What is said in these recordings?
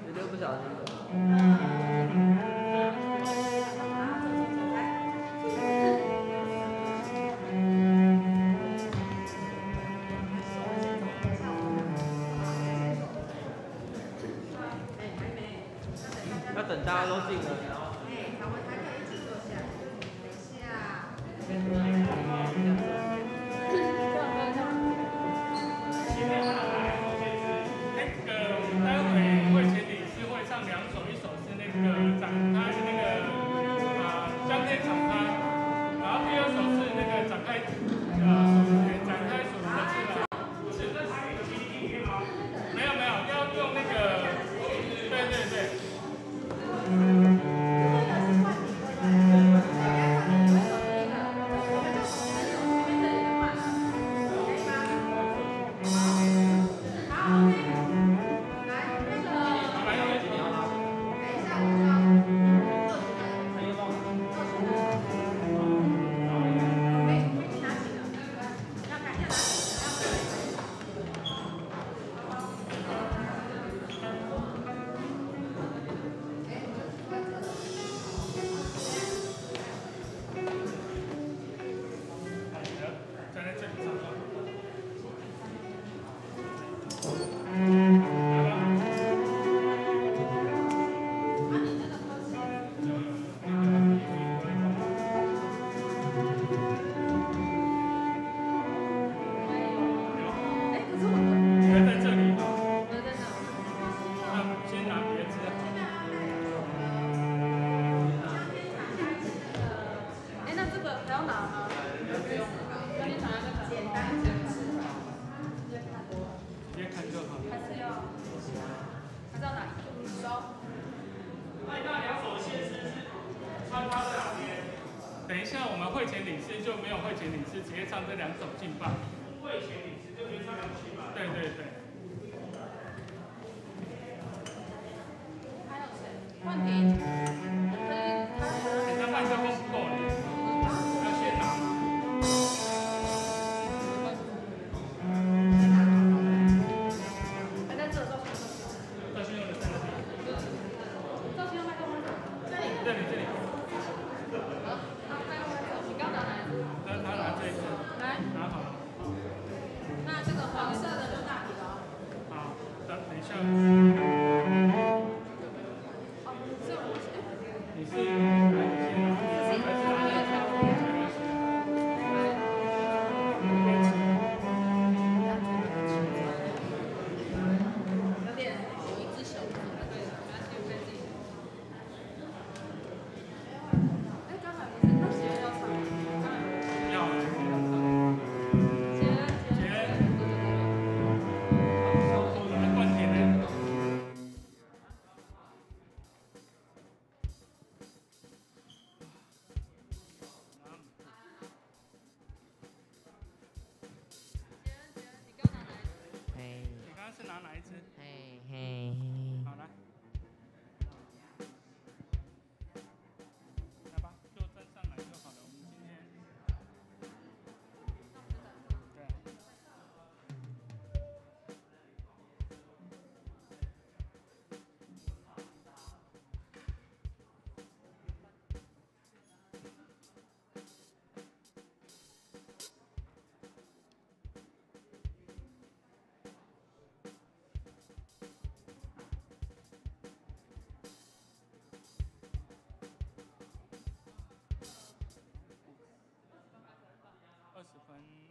绝对不小心的。要等大家都进了，然后。好，我们还可以一起坐下。等一下。待会会前理事会唱2首，一首是那个展开那个将天敞开，然后第2首是那个展开属灵的自然。是在台语机里面吗？没有，要用那个，对。等一下，我们会前理事就没有会前理事，直接唱这2首劲爆。会前理事就直接唱2首劲爆。对。还有谁？换你。他麦克风不够了，要先拿吗？还在这，赵勋用的3个。赵勋用麦克风。这里。他拿这一支，拿好了。那这个黄色的就大体了。好，等一下。你是。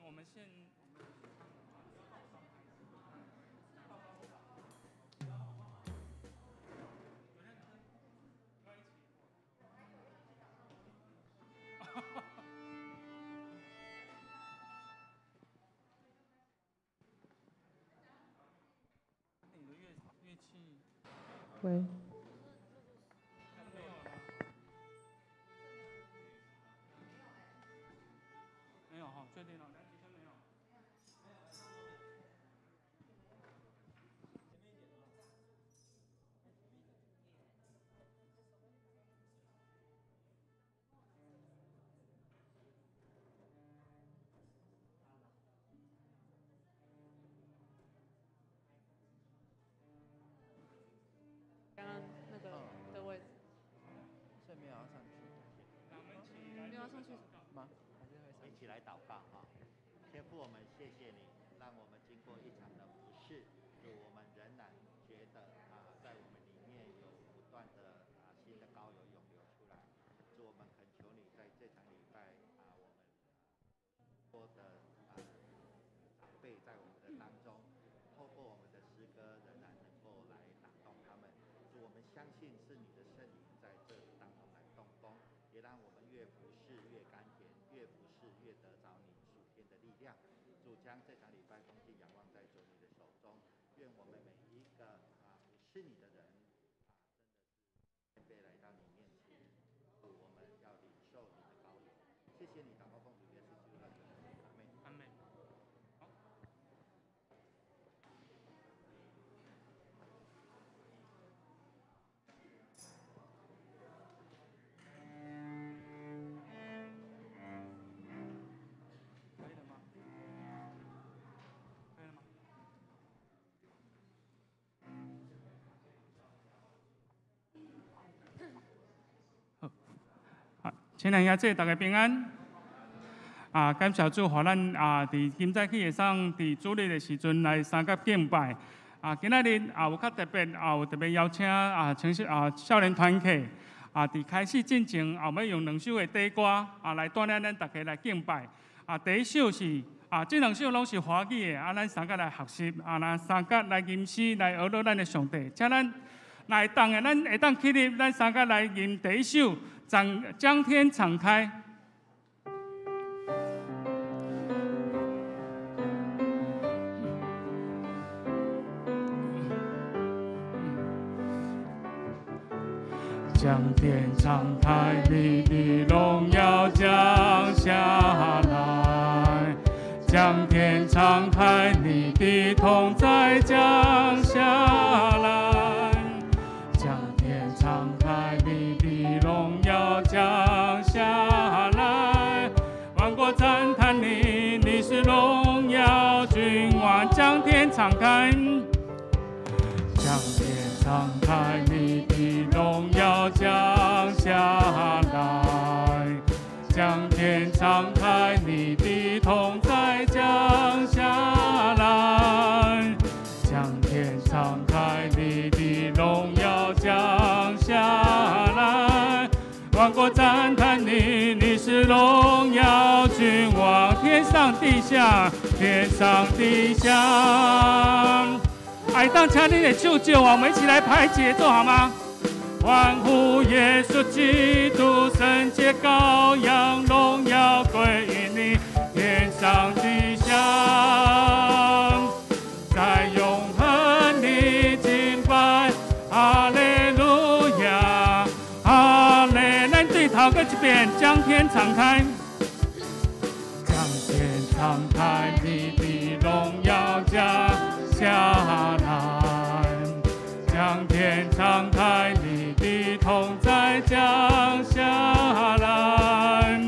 我们现。你的乐器。喂。没有哈，确定了。吗？一起来祷告哈，天父，我们谢谢你，让我们经过一场的服事，主，我们仍然觉得在我们里面有不断的新的膏油涌流出来。主，我们恳求你在这场礼拜我们多的长辈在我们的当中，透过我们的诗歌，仍然能够来打动他们。主，我们相信是你的圣灵在这当中来动工，也让我们越服事越甘甜，越服事越得着你属天的力量。主，将这场礼拜恭敬仰望在主你的手中，愿我们每一个服事你的人真的是谦卑来到你面前。主，我们要领受你的膏油。谢谢你，祷告奉主耶稣基督的名，阿门。阿门。亲爱的大家平安。感谢主，互咱伫今早起会上伫主日的时阵来三甲敬拜。今仔日有较特别，有特别邀请少年团体伫开始进前，要用2首的短歌来带领咱大家来敬拜。第一首是这2首拢是华语的，咱三甲来学习，咱三甲来吟诗来学习咱的上帝。请咱来当的，咱会当起立，咱三甲来吟第一首。将天敞开，将天敞开，你的荣耀降下来，将天敞开，你的同在降下来，将天敞开，你的荣耀降下来，万国赞叹你，你是荣耀君王。将天敞开，将天敞开，你的荣耀降下来，将天敞开，你的同在降下来，将天敞开，你的荣耀降下来，万国赞叹你，你是荣耀君王。天上地下，天上地下，爱当请你的手救我们一起来排节奏好吗？欢呼耶稣基督，圣洁羔羊，荣耀归于你，天上地下，在永恒里敬拜，哈利路亚，哈利。咱对头过一遍，将天敞开，将天敞开，你的荣耀降下来，将天敞开，你的同在降下来，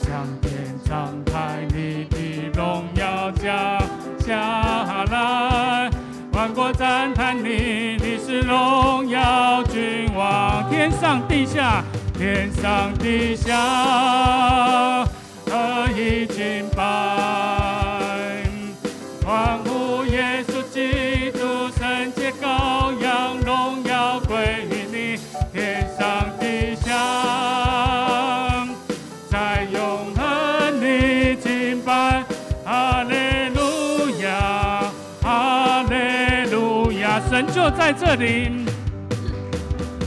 将天敞开，你的荣耀降下来，万国赞叹你，你是荣耀君王。天上地下，天上地下，合一敬拜，欢呼耶稣基督，圣洁羔羊，荣耀归于你，天上地下，在永恒里敬拜，哈利路亚，哈利路亚。神就在这里，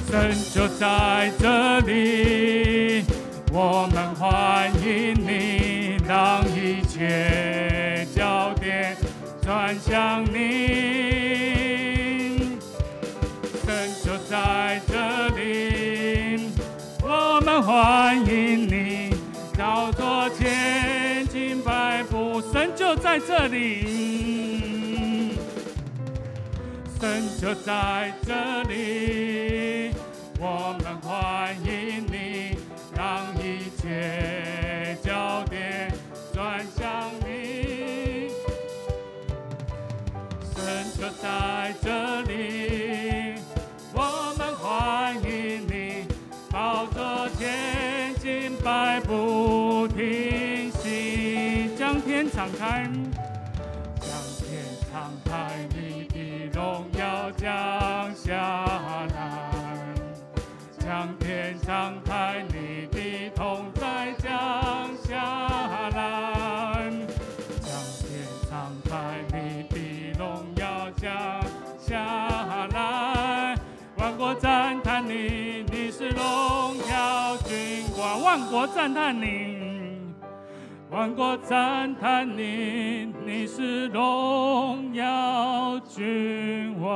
神就在这里，我们欢迎你，让一切焦点转向你。神就在这里，我们欢迎你，到桌前敬拜父。神就在这里，神就在这里，我们欢迎你，让一切焦点转向你。神就在这里，我们欢迎你，宝座前敬拜父。开，将天敞开，你的荣耀降下来。将天敞开，你的同在降下来。将天敞开，你的荣耀降下来。万国赞叹你，你是荣耀君王。万国赞叹你，万国赞叹你，你是荣耀君王。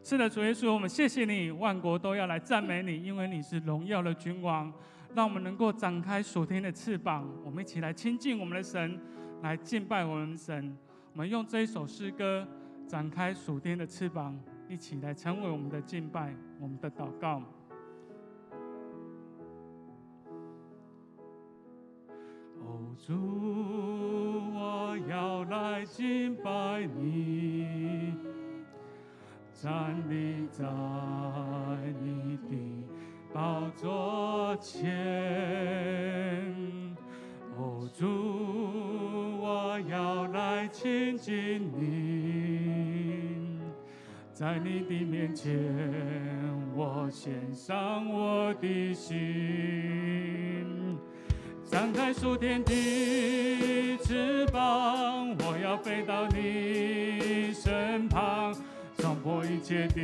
是的，主耶稣，我们谢谢你，万国都要来赞美你，因为你是荣耀的君王。让我们能够展开属天的翅膀，我们一起来亲近我们的神，来敬拜我们的神。我们用这一首诗歌展开属天的翅膀，一起来成为我们的敬拜，我们的祷告。哦，主，我要来敬拜你，站立在你的宝座前。哦，主，我要来亲近你，在你的面前，我献上我的心，展开属天的翅膀，我要飞到你身旁，冲破一切的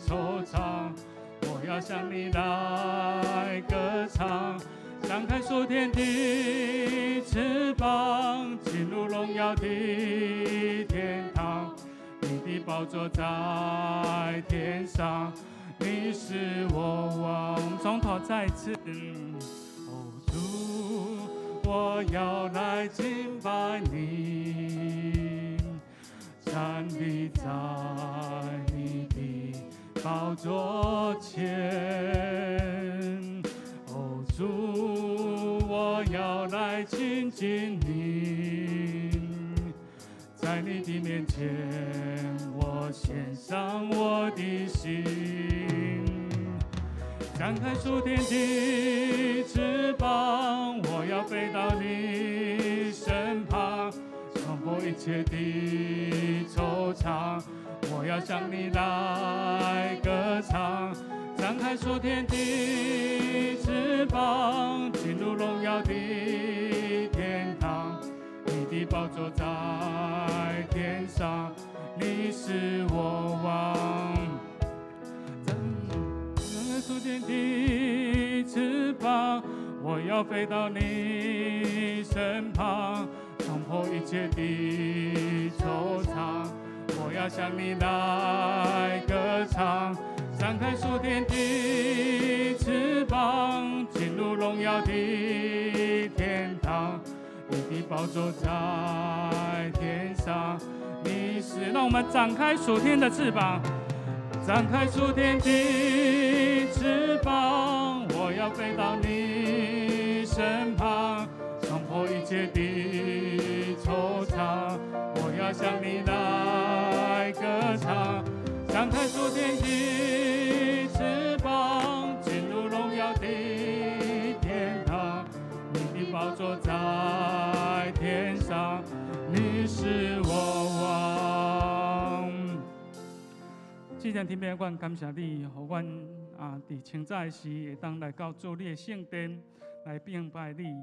惆怅，我要向你来歌唱。展开属天的翅膀，进入荣耀的天堂。你的宝座在天上，你是我王。从头再次，哦，主，我要来敬拜你，站立在你的宝座前。哦，主，我要来亲近你，在你的面前，我献上我的心，展开属天的翅膀，我要飞到你身旁，冲破一切的惆怅，我要向你来歌唱。展开属天的翅膀，进入荣耀的天堂。你的宝座在天上，你是我王。展开属天的翅膀，我要飞到你身旁，冲破一切的惆怅，我要向你来歌唱。展开属天的翅膀，进入荣耀的天堂。你的宝座在天上，你是。让我们展开属天的翅膀，展开属天的翅膀，我要飞到你身旁，冲破一切的惆怅，我要向你来歌唱。展开属天的翅膀，进入荣耀的天堂。你的宝座在天上，你是我王。既然天父，阮感谢你，互阮伫清早时会当来到主你的圣殿来敬拜你，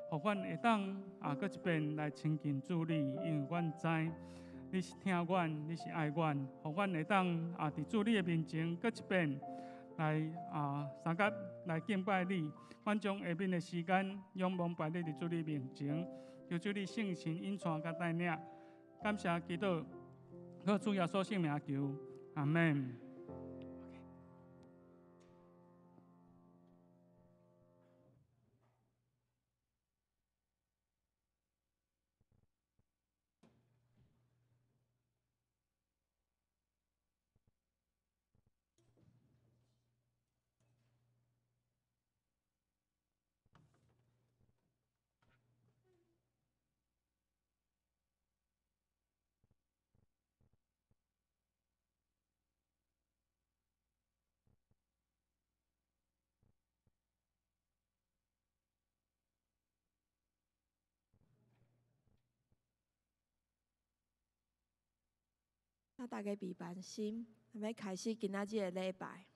互阮会当搁一遍来亲近主你，因为阮知。你是听阮，你是爱阮，互阮会当伫主你的面前，搁一遍来三甲来敬拜你。阮将下面的时间仰望摆你伫主你面前，求主你圣神引带甲带领。感谢基督，靠主耶稣圣名求，阿门。那大家别担心，要开始今仔日的礼拜。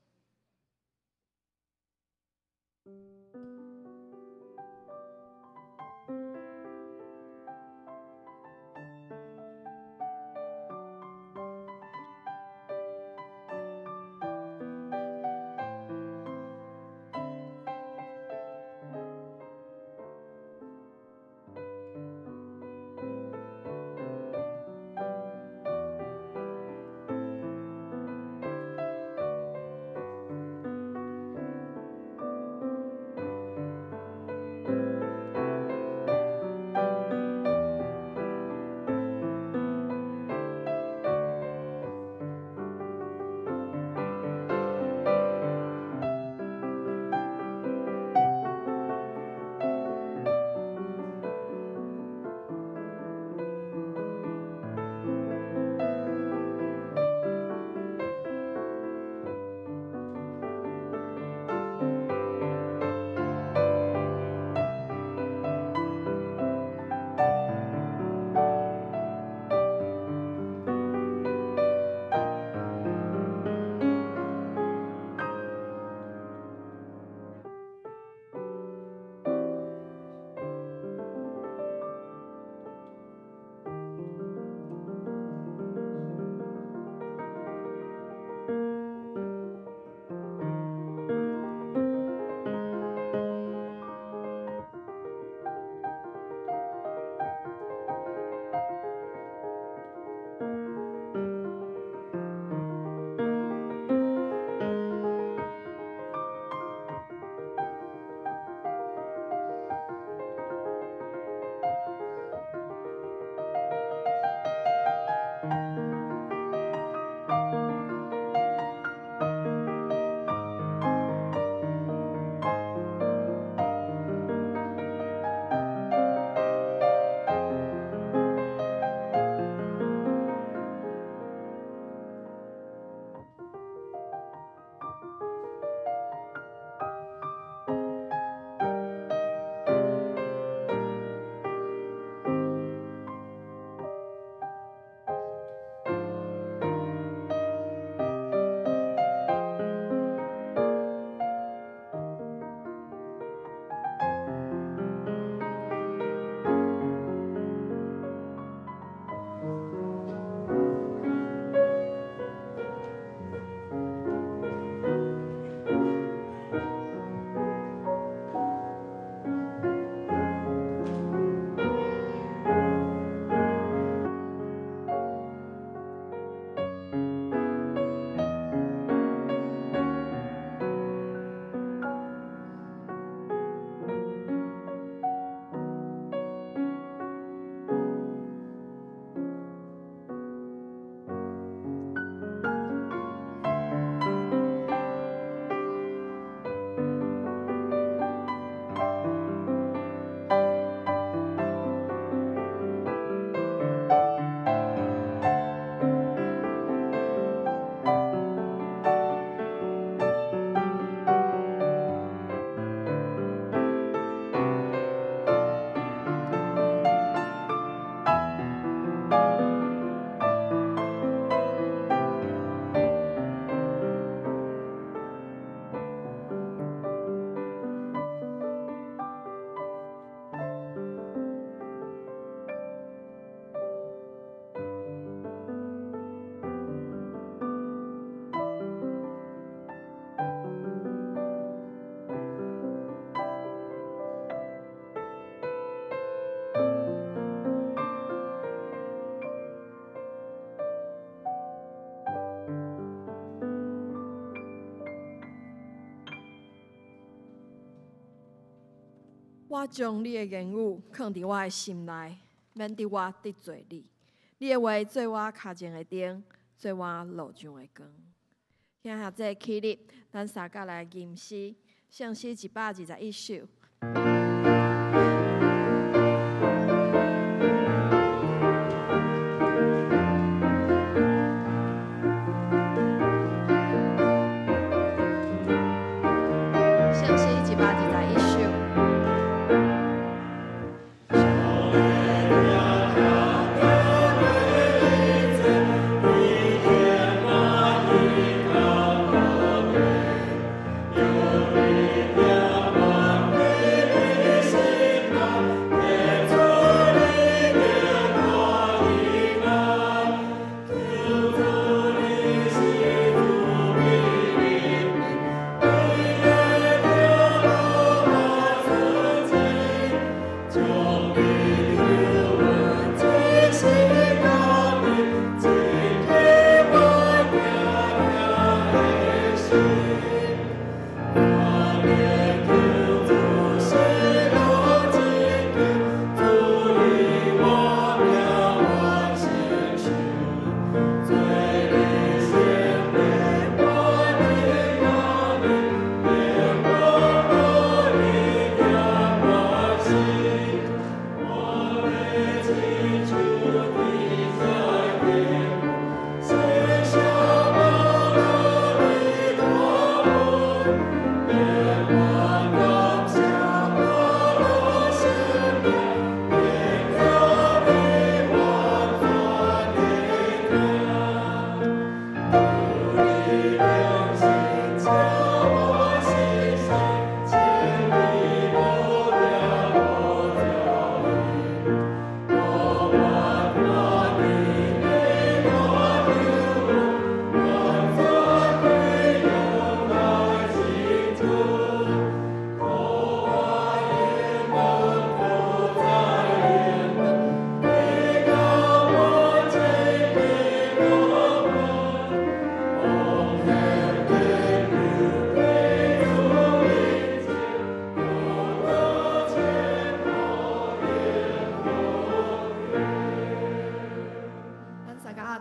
我将你的言语放伫我的心内，免伫我得罪你。你的话做我脚前的灯，做我路上的光。听下这起立，咱三甲来吟诗，圣诗121首。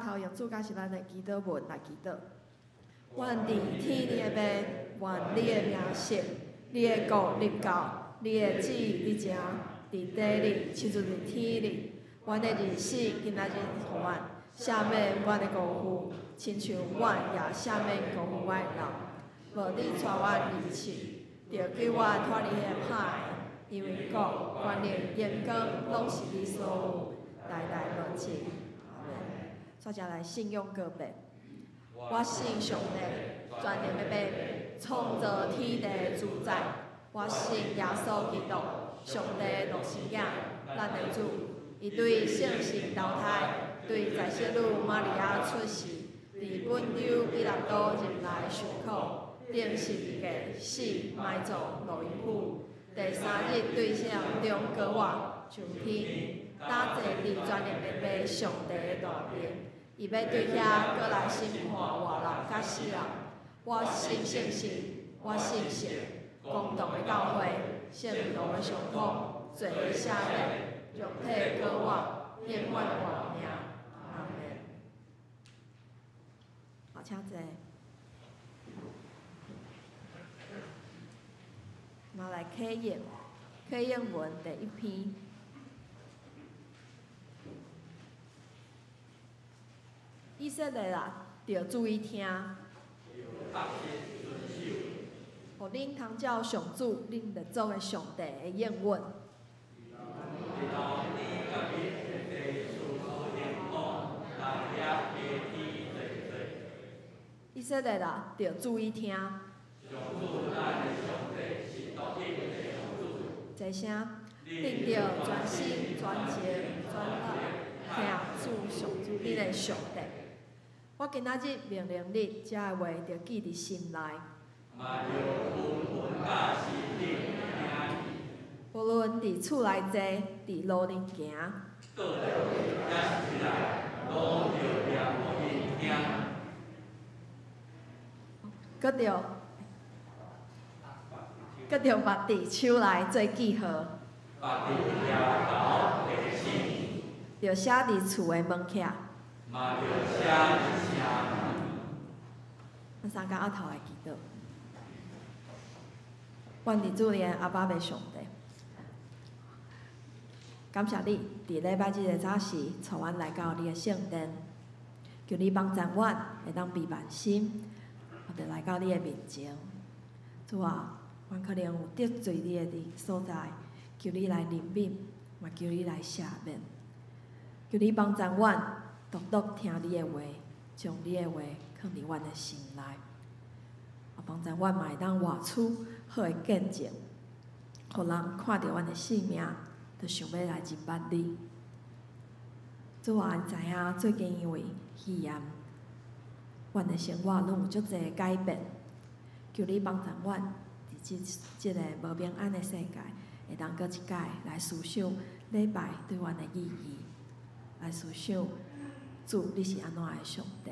头用主甲是咱的祈祷文来祈祷。愿伫天你的爸，愿你的名圣，你的国入到，你的旨意伫成，伫地里，亲像伫天里。阮的日死今仔日互阮，赦免阮的辜负，亲像阮也赦免辜负阮的人。无你带阮离去，着救我脱离迄个歹，因为国、权力、荣光，拢是你所有，代代无尽。阿门。接下来信用告别。我信上帝，全能的爸，创造天地的主宰。我信耶稣基督，上帝的独生囝，咱的主。伊对圣神投胎，对在世女玛利亚出世，伫本州比拉多入来受苦，定十字架死埋葬路因府，第三日对圣中高活上天，打坐伫全能的爸上帝的大边，伊要对遐过来审判活人甲死人。我信圣神，我信神，公道的教会，圣道的上统，罪的赦免。肉体高活，永远活命。阿门。好，请坐。我来启应，启应文第一篇。以色列人着注意听，互恁通照上主恁列祖的上帝的应允。以色列人着注意听，一声，定着专心、专情、专爱，听主上主你的上帝。我今仔日命令你，这个话着记伫心内。无论伫厝内坐，伫路顶行，搁着目伫手内做记号，着写伫厝的门徛。咱三甲后头来祈祷，愿伫主的阿爸的上帝，感谢你伫礼拜日的早时，带阮来到你的圣殿，求你帮助阮会当闭万心。我哋来到你的面前，主啊，阮可能有得罪你的所在，求你来怜悯，也求你来赦免，求你帮助阮，独独听你的话，将你的话放伫阮的心内，也帮助阮嘛会当活出好的见证，互人看到阮的性命，就想要来认捌你。主啊，知影最近因为肺炎。阮的生活拢有足侪改变，求你帮助阮，伫即个无平安的世界，会当搁一摆来思想礼拜对阮的意义，来思想主你是安怎的上帝，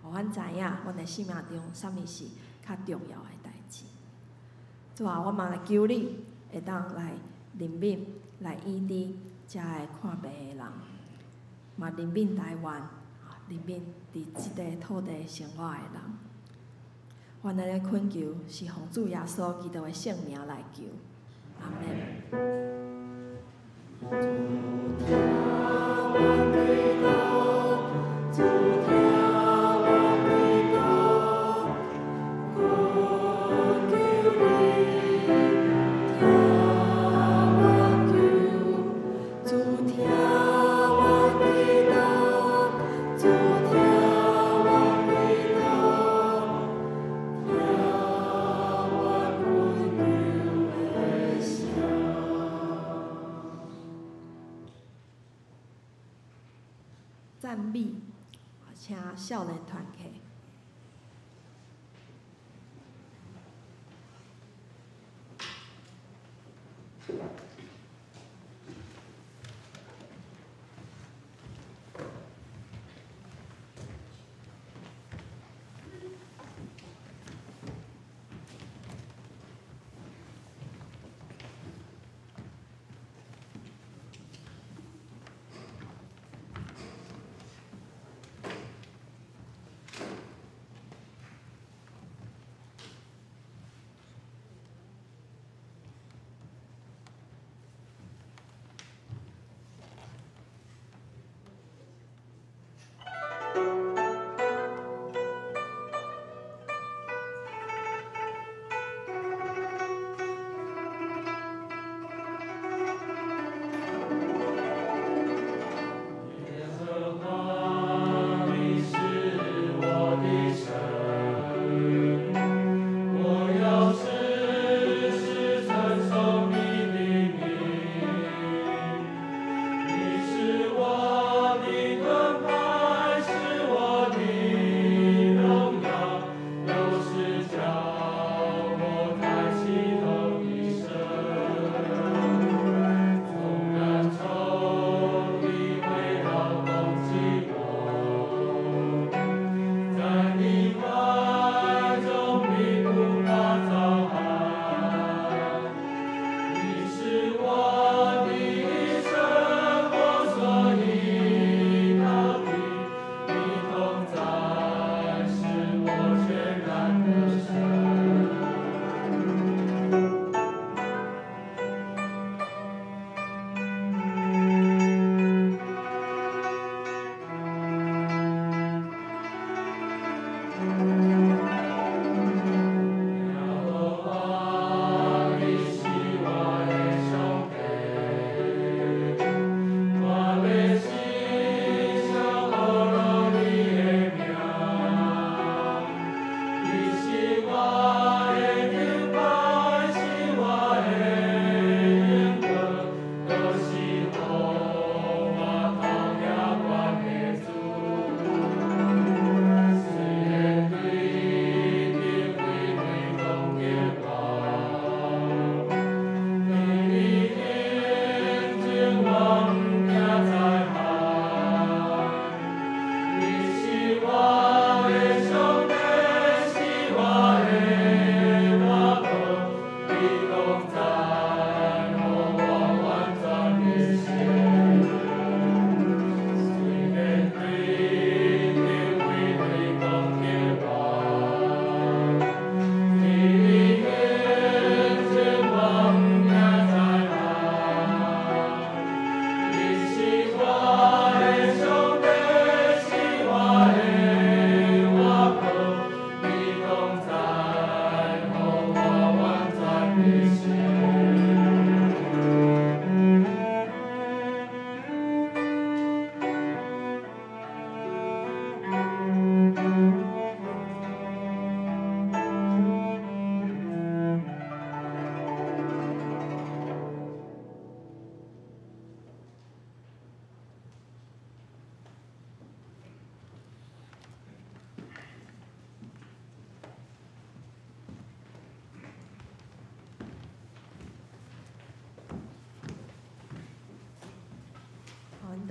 互阮知影阮的生命中啥物是较重要的代志。主啊，我嘛来求你，会当来怜悯、来医治遮个看病的人，嘛怜悯台湾。怜悯伫即个土地生活的人，阮来咧恳求是奉主耶稣基督的圣名来求，阿门。赞美，请少年团体。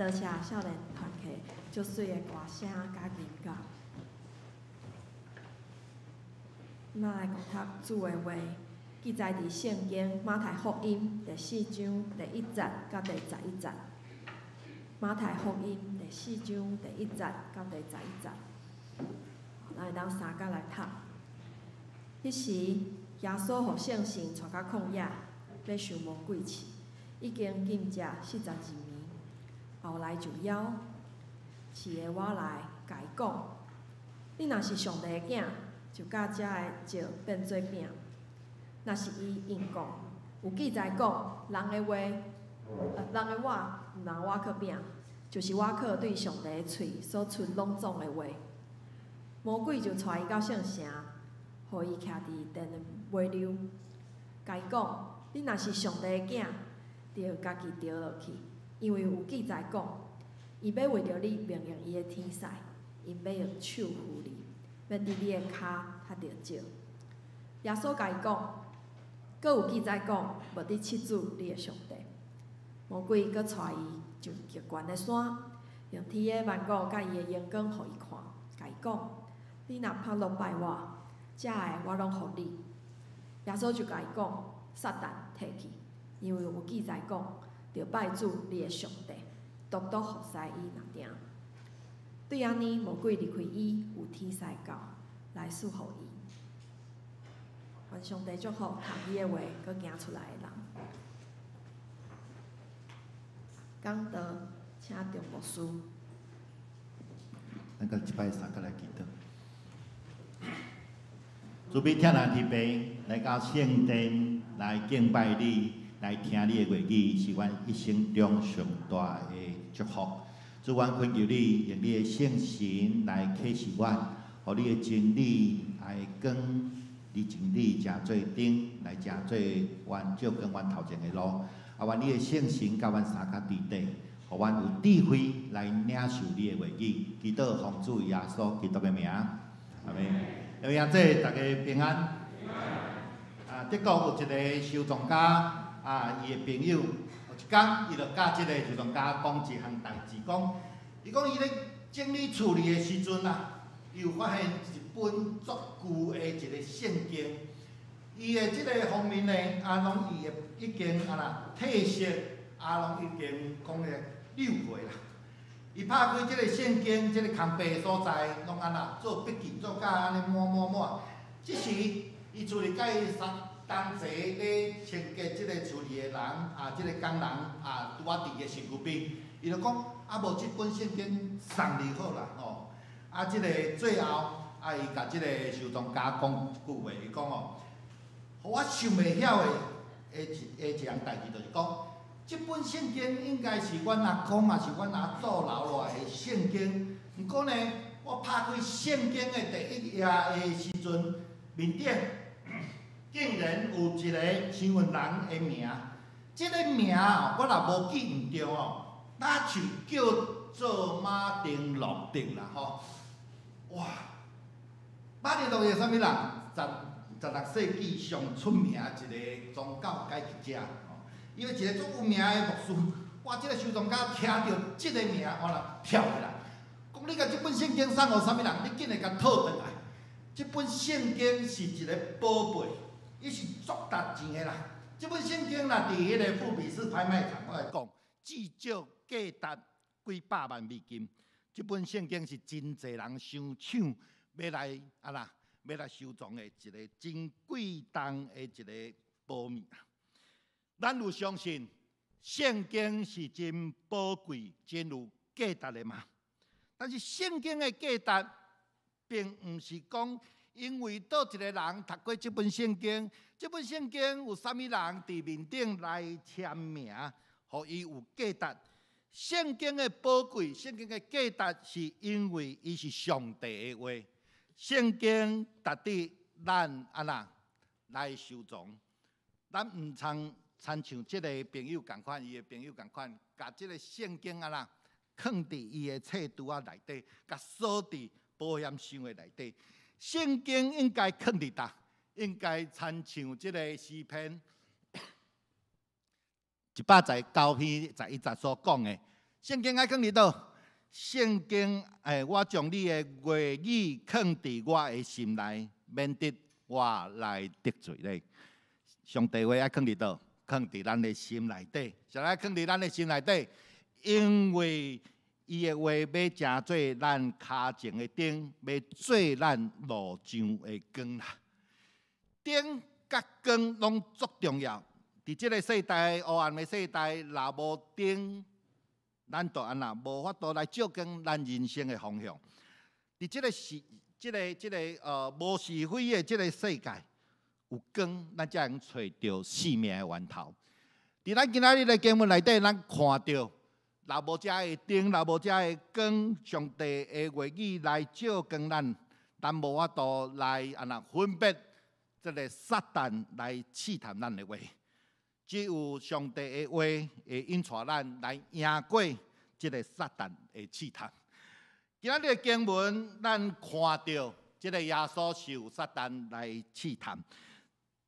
多谢少年团体足水的歌声甲音乐。咱来讲读主的话，记载伫圣经马太福音第4章第1节到第11节。马太福音第4章第1节到第11节，咱会当三角来读。迄时，耶稣互圣神带到旷野，要受魔鬼试，已经禁食42年。后来就枵，试的我来甲伊讲：你若是上帝的囝，就甲遮的石变做饼。若是伊应讲，有记载讲，人的话，毋通瓦克饼，就是瓦克对上帝的喙所出朗总的话。魔鬼就带伊到圣城，互伊徛伫殿的尾溜，甲伊讲：你若是上帝的囝，就家己掉落去，因为有记载讲，伊要为着你命令伊的天使，因要用手扶你，要伫你的骹踢着石。耶稣甲伊讲，阁有记载讲，无伫七主你的上帝。魔鬼阁带伊上极悬的山，用天的万国甲伊的阳光互伊看，甲伊讲：你若拍落拜我，遮的我拢互你。耶稣就甲伊讲：撒旦摕去，因为有记载讲，着拜主你的上帝，独独服侍伊若定。对安尼，魔鬼离开伊，有天使教来束缚伊。愿上帝祝福读伊的话，佮行出来的人。讲道，请张牧师。咱个一摆三个来祈祷。主必听咱天父来到圣殿来敬拜你，来听你的话语，是阮一生中上大的祝福。主，阮恳求你用你的圣神来启示阮，互你的真理来光。你真理正做灯，来正做阮照光阮头前的路。啊，愿你的圣神甲阮三脚伫底，互阮有智慧来领受你的话语。祈祷奉主耶稣基督的名，阿门。有影这大家平安。啊，德国有一个收藏家，啊，伊的朋友有一天，伊就甲即个收藏家讲一项代志，伊讲伊咧整理厝里的时阵啊，伊有发现一本足旧的一个圣经，伊的即个封面呢，拢已经褪色，拢已经讲咧溜过啦。伊拍开即个圣经，即个空白所在，拢做笔记，做甲满。即时伊厝里甲伊同齐咧清洁即个厝里的人，即个工人拄伫个身躯边，伊就讲无即本圣经送你好啦，吼。即个最后。伊甲即个收藏家讲一句话，伊讲互我想袂晓的一项代志，就是讲，即本圣经应该是阮阿公也是阮阿祖留落来的圣经。毋过呢，我拍开圣经的第1页的时阵，面顶竟然有一个新闻人的名，即个名我若无记毋对那就叫做马丁路德啦，吼，哇！马丁路德是啥物人？16世纪上出名一个宗教改革者，因为一个足有名的牧师，哇！即个收藏家听到即个名，我若跳起来，讲你甲即本圣经送互啥物人？你紧来甲讨转来。即本圣经是一个宝贝，伊是足值钱的啦。即本圣经若伫迄个富比士拍卖场，我来讲，至少价值几百万美金。即本圣经是真侪人想抢。要来收藏的一个真贵重的一个宝物。咱有相信圣经是真宝贵、真有价值的嘛？但是圣经的价值，并毋是讲因为倒一个人读过这本圣经，这本圣经有啥物人伫面顶来签名，互伊有价值。圣经的宝贵，圣经的价值，是因为伊是上帝的话。圣经值得咱来收藏，咱毋参像即个朋友共款，伊的朋友共款，甲即个圣经放伫伊的册拄内底，甲锁伫保险箱的内底。圣经应该放伫倒？应该参像即个诗篇119篇11节所讲的：圣经爱放伫倒？圣经我将你的话语放伫我的心内，免得我来得罪你。上帝话爱放伫倒？放伫咱的心内底，啥来放伫咱的心内底？因为伊的话要成做咱脚前的灯，要做咱路上的光啦。灯甲光拢足重要。伫即个世代黑暗的世代，若无灯，咱就安那无法度来照光咱人生的方向。伫即个无是非的即个世界，有光，咱才能找到生命的源头。伫咱今仔日的经文内底，咱看到，若无遮的灯，若无遮的光，上帝的话语来照光咱无法度来安那分别这个撒旦来试探咱的话。只有上帝的话会引带咱来赢过这个撒旦的试探。今仔日的经文，咱看到这个耶稣受撒旦来试探，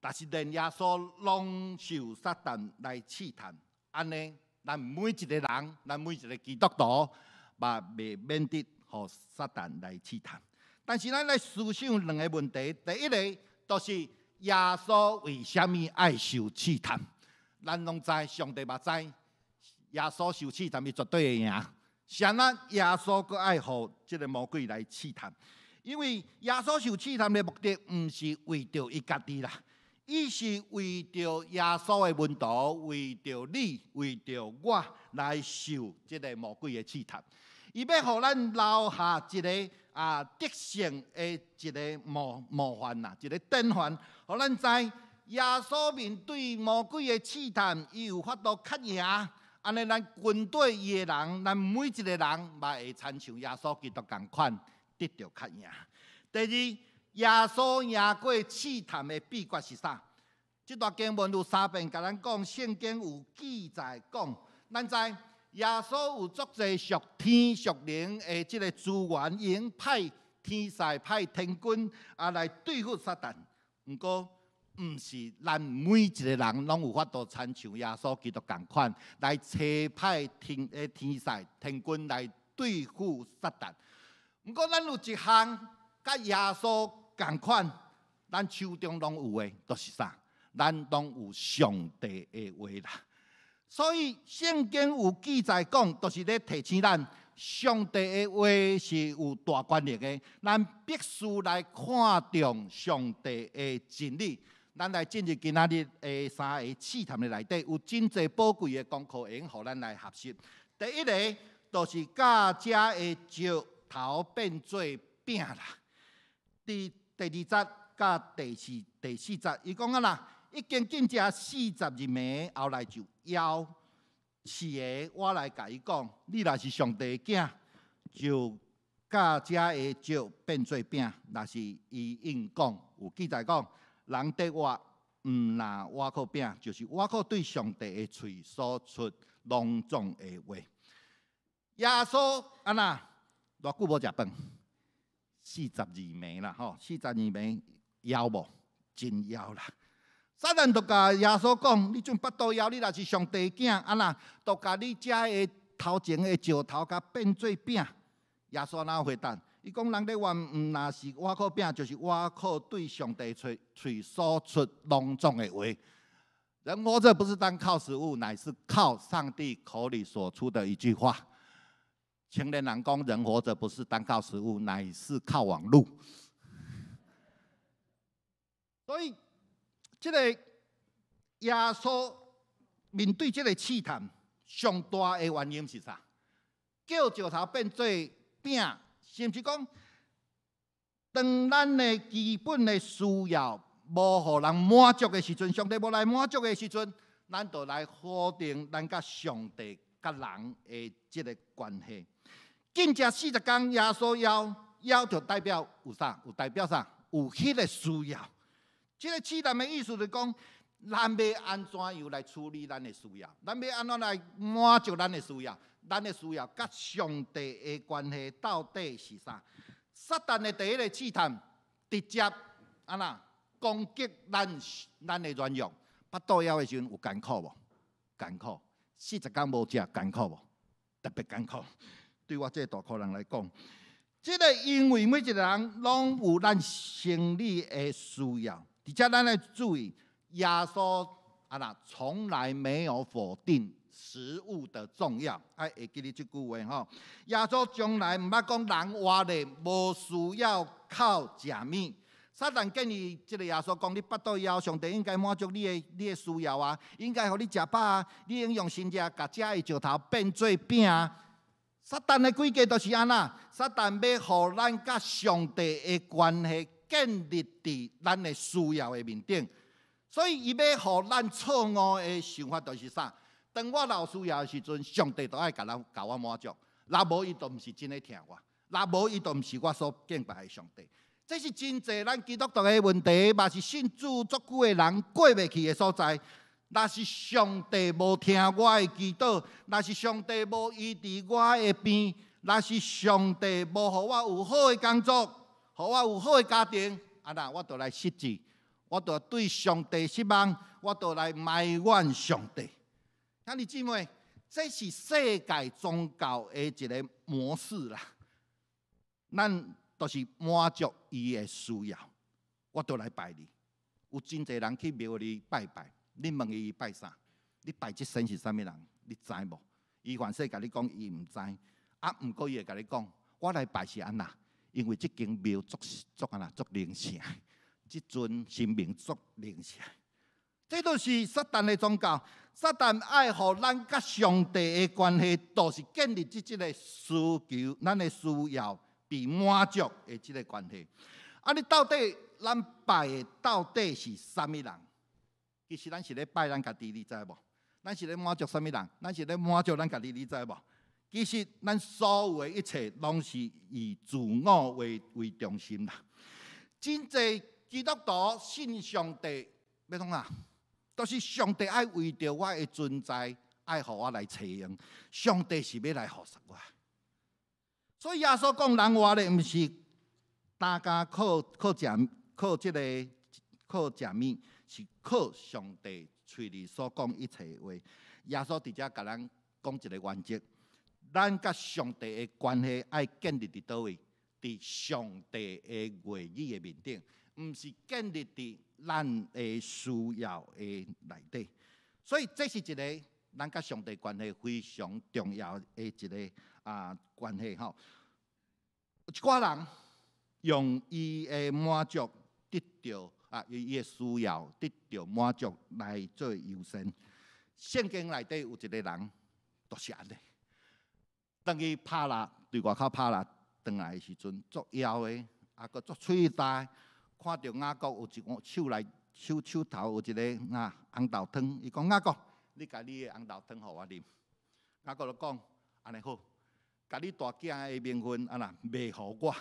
但是连耶稣拢受撒旦来试探，安尼咱每一个人，咱每一个基督徒，嘛未免得互撒旦来试探。但是咱来思想两个问题，第一个就是耶稣为什么爱受试探？咱拢知，上帝嘛知，耶稣受试探，伊绝对会赢。谁那耶稣阁爱互这个魔鬼来试探？因为耶稣受试探的目的，毋是为着伊家己啦，伊是为着耶稣的门徒，为着你，为着我来受这个魔鬼的试探。伊要互咱留下一个得胜的一个模范呐，一个典范，互咱知。耶稣面对魔鬼的试探，伊有法度较赢。安尼，咱军队伊的人，咱每一个人嘛会参像耶稣基督同款，得到较赢。第二，耶稣赢过试探的秘诀是啥？这段经文有3遍，甲咱讲，圣经有记载讲，咱知耶稣有足侪属天属灵的这个资源，已经派天使、派天军来对付撒旦。不过，毋是咱每一个人拢有法度参像耶稣基督同款，来差派天使、天军来对付撒旦。不过，咱有一项甲耶稣同款，咱手中拢有的，就是啥？咱拢有上帝的话啦。所以圣经有记载讲，就是咧提醒咱，上帝的话是有大权力的，咱必须来看重上帝的真理。咱来进入今仔日的3个试探的内底，有真侪宝贵的功课，会用互咱来学习。第一个就是甲遮的石头变做饼啦。第2节甲第4节，伊讲啊啦，已经进食42暝，后来就枵。是的，我来甲伊讲，你若是上帝的囝，就甲遮的石变做饼。若是伊应讲，有记载讲。人得活，毋拿瓦口饼，就是瓦口对上帝的嘴所出隆重的话。耶稣安那偌久无食饭？42暝啦，吼，42暝枵无？真枵啦！撒旦就甲耶稣讲：你准巴肚枵，你若是上帝囝，安那就甲你遮的头前的石头甲变做饼。耶稣哪有回答？伊讲人咧话，毋那是瓦口饼，就是瓦口对上帝嘴所出隆重的话。人活着不是单靠食物，乃是靠上帝口里所出的一句话。青年人讲，人活着不是单靠食物，乃是靠网路。所以，这个耶稣面对这个试探，上大的原因是啥？叫石头变做饼。是毋是讲，当咱的基本的需要无互人满足的时阵，上帝无来满足的时阵，咱就来否定咱甲上帝甲人的这个关系。禁食40天，耶稣枵就代表有啥？有代表啥？有迄个需要。这个试探的意思就是讲，咱要安怎样来处理咱的需要？咱要安怎来满足咱的需要？咱的需要甲上帝的关系到底是啥？撒旦的第一个试探，直接安那攻击咱的软弱。巴肚枵的时阵有艰苦无？艰苦。40天无食艰苦无？特别艰苦。对我这个大苦人来讲，这个因为每一个人拢有咱生理的需要，而且咱要注意，耶稣从来没有否定食物的重要。会记得这句话吼，耶稣从来唔捌讲人活的无需要靠食物。撒旦建议这个耶稣讲：你腹肚枵，上帝应该满足你的需要啊，应该互你食饱啊，你应用心食，甲食的石头变做饼啊。撒旦的规矩就是安那，撒旦要互咱甲上帝的关系建立伫咱的需要的面顶，所以伊要互咱错误的想法就是啥？当我有需要的时阵，上帝都爱甲我满足，若无伊就毋是真的疼我，若无伊就毋是我所敬拜的上帝。这是真济咱基督徒的问题，嘛是信主足久的人过袂去的所在。若是上帝无听我的祈祷，若是上帝无医治我的病，若是上帝无互我有好的工作，互我有好的家庭，我就来失志，我就对上帝失望，我就来埋怨上帝。兄弟姊妹，这是世界宗教的一个模式啦。咱就是满足伊的需要，我都来拜你。有真侪人去庙里拜拜，你问伊拜啥？你拜这神是啥物人？你知无？伊凡事甲你讲，伊毋知。毋过伊会甲你讲，我来拜是安那，因为这间庙足灵性，这尊神明足灵性。这就是撒旦的宗教。撒旦爱互咱甲上帝的关系，都是建立这个需求，咱的需要被满足的这个关系。你到底咱拜的到底是啥物人？其实咱是咧拜咱家己，你知无？咱是咧满足啥物人？咱是咧满足咱家己，你知无？其实咱所有的一切，拢是以自我为中心啦。真济基督徒信上帝，要创啊？都是上帝爱为着我的存在，爱互我来采用。上帝是要来服侍我，所以耶稣讲人活的，毋是单单靠食物，是靠上帝嘴里所讲一切的话。耶稣直接甲咱讲一个原则：咱甲上帝的关系爱建立伫倒位？伫上帝的话语的面顶，毋是建立伫咱的需要的内底。所以这是一个咱甲上帝关系非常重要的一个关系吼。有一寡人用伊的满足得到伊的需要得到满足来做优先。圣经内底有一个人，就是安尼。当伊拍啦，对外口拍啦，转来的时阵，足枵的，阁足喙大。看到雅各有一个手头有一个红豆汤，伊讲雅各，你甲你的红豆汤互我啉。雅各就讲安尼好，甲你大囝的名分卖互我。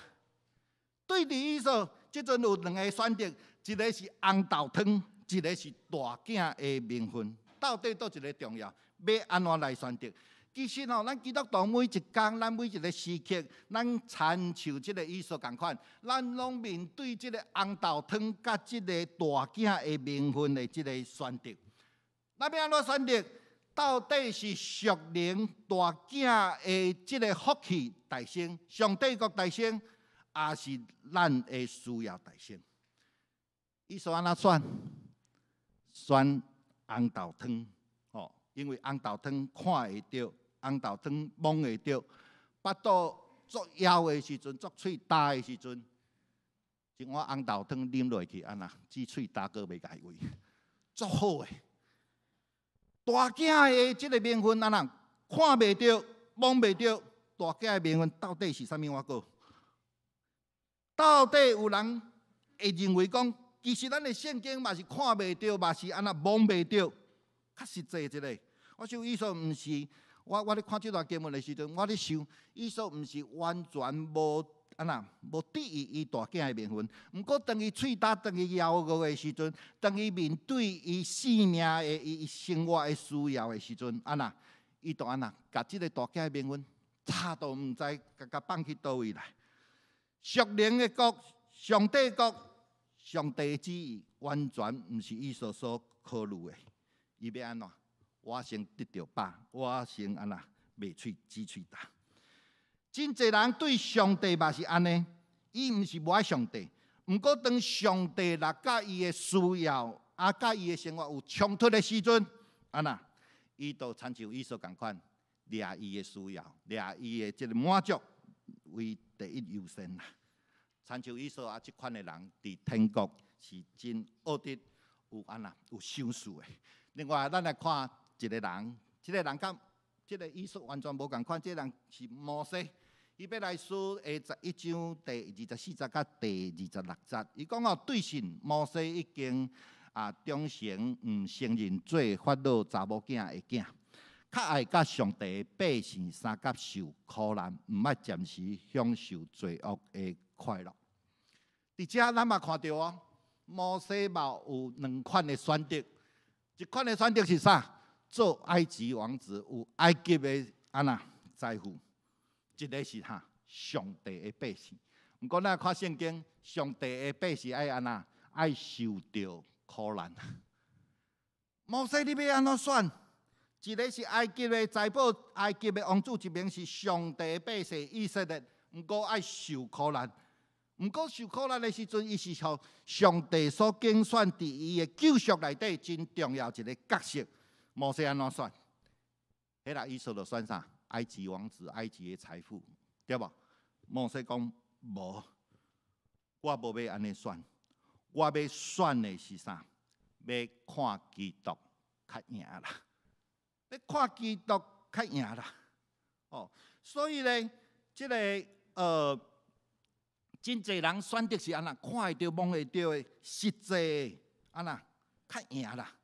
对伫意思，即阵有两个选择，一个是红豆汤，一个是大囝的名分。到底倒一个重要？要安怎来选择？其实咱基督徒每一天，咱每一个时刻，咱参照这个意思共款，咱拢面对这个红豆汤甲这个大囝的名分的这个选择。咱要安怎选择？到底是属灵大囝的这个福气大先，上帝国大先，还是咱的需要大先？意思安怎选？选红豆汤，因为红豆汤看会到。红豆汤摸会到，腹肚足枵的时阵，足喙大的时阵，一碗红豆汤啉落去，只喙大个袂解胃，足好的。大囝的这个名分，看袂到，摸袂到，大囝的名分到底是啥物？我讲，到底有人会认为讲，其实咱的圣经嘛是看袂到，嘛是摸袂到，较实际一个。我想意思毋是。我咧看这段经文的时阵，我咧想，意思毋是完全无质疑伊大囝的名分。毋过当伊喙大，当伊枵饿的时阵，当伊面对伊性命的、伊生活的需要的时阵，伊就甲即个大囝的名分，差到毋知甲放去倒位来。属灵的国、上帝国、上帝的旨意，完全毋是伊所考虑的。伊要安怎？我先得到饱，我先袂喙指喙大。真侪人对上帝嘛是安尼，伊毋是无爱上帝，毋过当上帝若甲伊的需要，甲伊的生活有冲突的时阵，伊就亲像伊所共款，掠伊的需要，掠伊的即个满足为第一优先啦。亲像伊所即款的人，伫天国是真恶得有享受的。另外，咱来看一个人，即个人甲即个伊所完全无共款，即个人是摩西。伊要来书下11章第24节甲第26节，伊讲哦，对神摩西已经忠诚，毋承认做法老查某囝的囝，较爱甲上帝的百姓相甲受苦难，毋爱暂时享受罪恶的快乐。伫遮咱嘛看到哦，摩西嘛有两款的选择，一款的选择是啥？做埃及王子，有埃及的财富。一个是上帝的百姓，毋过咱看圣经，上帝的百姓爱受到苦难。摩西你要安怎选？一个是埃及的财宝，埃及的王子，一名是上帝的百姓以色列，毋过爱受苦难。毋过受苦难的时阵，伊是互上帝所拣选伫伊的救赎内底真重要一个角色。摩西安怎选？迄个伊所就选啥？埃及王子，埃及的财富，对无？摩西讲无，我无要安尼选，我要选的是啥？要看基督较赢啦，要看基督较赢啦。哦，所以咧，即个真侪人选择是看会到、摸会到的，实际较赢啦。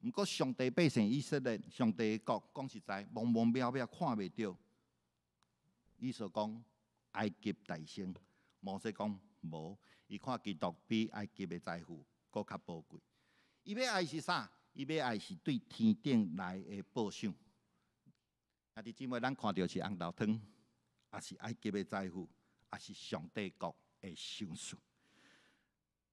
毋过上帝百姓以色列，上帝的国讲实在，蒙蒙渺渺看袂到。伊所讲埃及大胜，摩西讲无，伊看基督比埃及的财富搁较宝贵。伊要爱是啥？伊要爱是对天顶来的报赏。弟姊妹，咱看到是红豆汤，也是埃及的财富，也是上帝国的享受。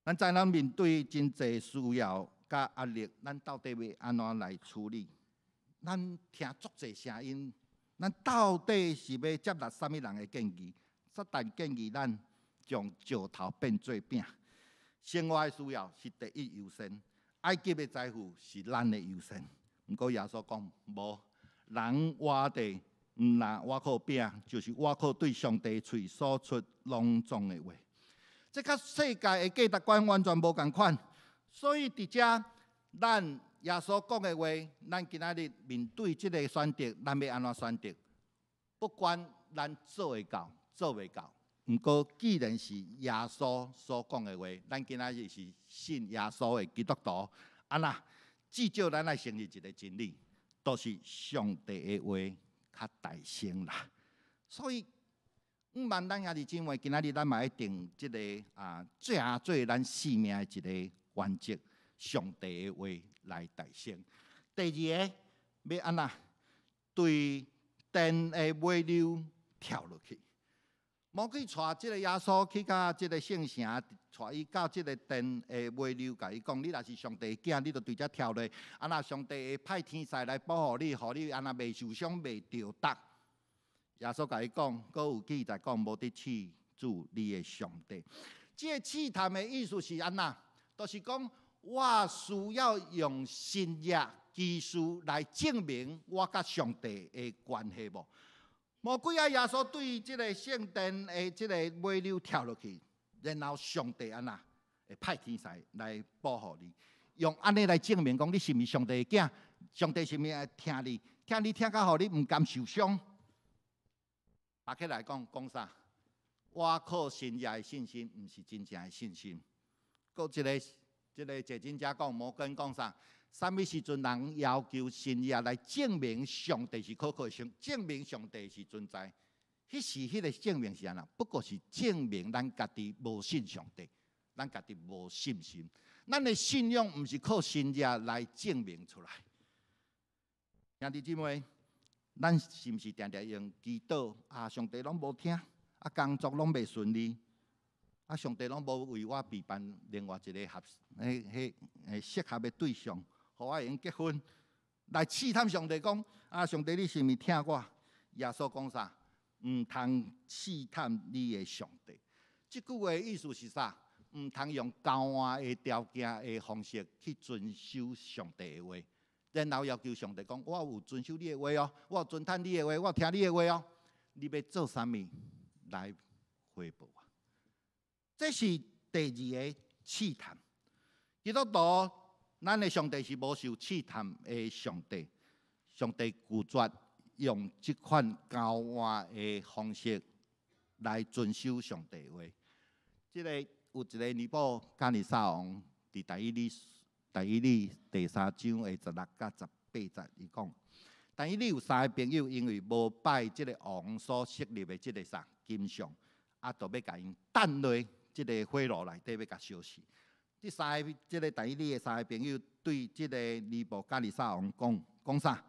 咱在咱面对真侪需要甲压力，咱到底要安怎来处理？咱听足侪声音，咱到底是要接纳啥物人的建议？撒旦建议咱将石头变做饼，生活的需要是第一优先，埃及的财富是咱的优先。毋过耶稣讲无，人活地毋若我靠饼，就是我靠对上帝喙所出隆重的话。这甲世界的价值观完全无共款，所以伫遮咱耶稣讲的话，咱今仔日面对这个选择，咱要安怎选择？不管咱做会到，做袂到，毋过既然是耶稣所讲的话，咱今仔日是信耶稣的基督徒，至少咱来承认一个真理，都是上帝的话较大声啦。所以，万咱兄弟姊妹，今仔日咱嘛要定这个最咱生命的一个原则，上帝的话来大声。第二个，要安那对电的尾流跳落去，莫去带这个耶稣去到这个圣城，带伊到这个电的尾流，甲伊讲：你若是上帝囝，你就对遮跳落。上帝会派天使来保护你，互你袂受伤、袂着达。耶稣甲伊讲，佫有记载讲，无得试主你的上帝。这个试探的意思是安那？就是讲，我需要用新约技术来证明我甲上帝的关系无？魔鬼耶稣对这个圣殿的这个尾流跳落去，然后上帝会派天使来保护你，用安尼来证明讲你是毋是上帝的囝，上帝是毋是会听你，听到互你毋甘受伤。打起来讲啥？我靠新约的信心，毋是真正的信心。搁一个解经家讲，摩根讲啥？啥物时阵人要求新约来证明上帝是可靠，证明上帝是存在？迄个证明是安那？不过是证明咱家己无信上帝，咱家己无信心。咱的信仰毋是靠新约来证明出来。兄弟姊妹。咱是毋是常常用祈祷上帝拢无听，工作拢袂顺利，上帝拢无为我备办另外一个适合的对象，互我用结婚，来试探上帝讲上帝你是毋是听我？耶稣讲啥？唔通试探你的上帝。即句话意思是啥？唔通用高换的条件的方式去遵守上帝的话，然后要求上帝讲：我有遵守你的话哦，我有遵探你的话，我有听你的话哦。你要做啥物来回报我？这是第二个试探。基督徒，咱的上帝是无受试探的上帝。上帝拒绝用这款交换的方式来遵守上帝的话。这个有一个尼布甲尼撒王伫第一理第3章的16到18节，伊讲：但伊有3个朋友，因为无拜这个王所设立的这个啥金像，就要甲因弹落这个火炉内底，要甲烧死。这个第一理的3个朋友对这个尼布甲尼撒王讲啥？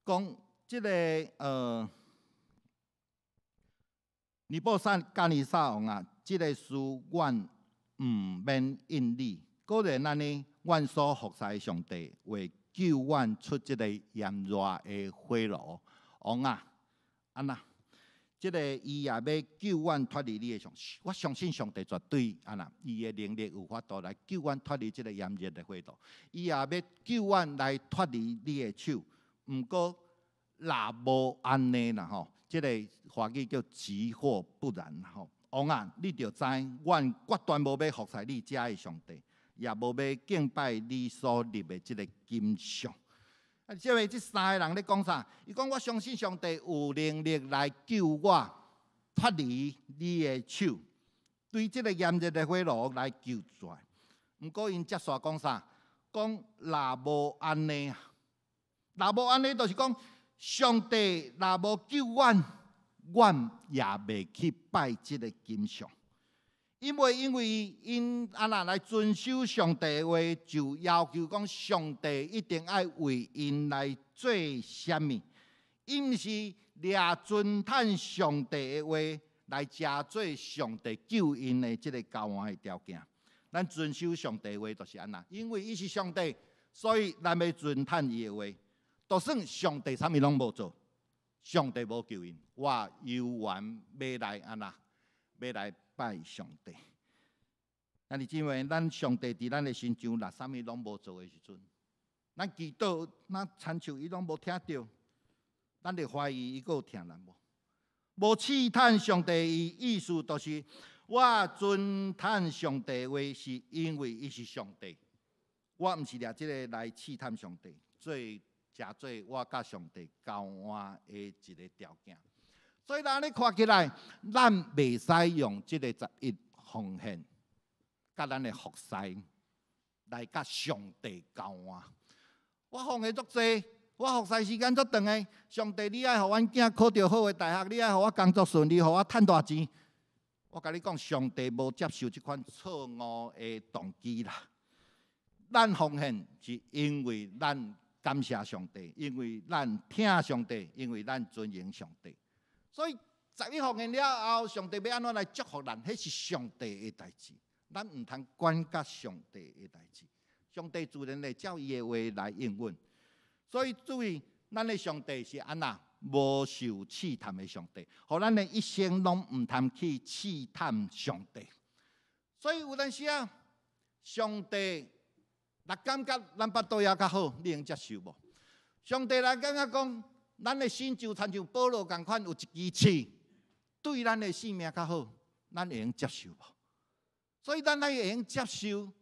讲这个尼布甲尼撒王啊，这个事阮唔免应你。果然安尼，阮所服侍的上帝会救阮出这个炎热的火炉。王啊，安那，这个伊也要救阮脱离你的上，我相信上帝绝对安那，伊的能力有法度来救阮脱离这个炎热的火炉。伊也要救阮来脱离你的手。毋过，若无安尼啦吼，这个话语叫急祸不然吼。王啊，你着知，阮决断无要服侍你遮的上帝。也无要敬拜你所立的这个金像。这位这3个人咧讲啥？伊讲我相信上帝有能力来救我脱离你的手，对这个炎热的火炉来救出来。毋过因接续讲啥？讲若无安尼，若无安尼，就是讲上帝若无救阮，阮也袂去拜这个金像。因为因安那来遵守上帝的话，就要求讲上帝一定要为因来做啥物？因毋是掠遵探上帝的话来加做上帝救因的这个交换的条件。咱遵守上帝的话就是安那，因为伊是上帝，所以咱要遵探伊的话。就算上帝啥物拢无做，上帝无救因，我犹原要来安那，要来拜上帝。咱是因为咱上帝伫咱的心上，若啥物拢无做的时阵，咱祈祷，咱参求伊拢无听到，咱就怀疑伊有听咱无？无试探上帝，伊意思就是我遵探上帝话，是因为伊是上帝，我毋是掠即个来试探上帝，诚做我甲上帝交换的一个条件。所以咱咧看起来，咱袂使用即个11奉献，甲咱的服侍来甲上帝交换。我奉献足济，我服侍时间足长的。上帝，你爱互阮囝考到好的大学，你爱互我工作顺利，互我趁大钱。我甲你讲，上帝无接受即款错误的动机啦。咱奉献是因为咱感谢上帝，因为咱听上帝，因为咱尊敬上帝。所以11奉献了后，上帝要安怎来祝福咱？迄是上帝的代志，咱毋通管甲上帝的代志。上帝自然会照伊的话来应允。所以注意，咱的上帝是安那无受试探的上帝，互咱的一生拢毋通去试探上帝。所以有阵时啊，上帝若感觉咱巴肚也较好，你能接受无？上帝若感觉讲，咱的心就亲像保罗共款，有一支刺，对咱的性命较好，咱会用接受无？所以咱会用接受。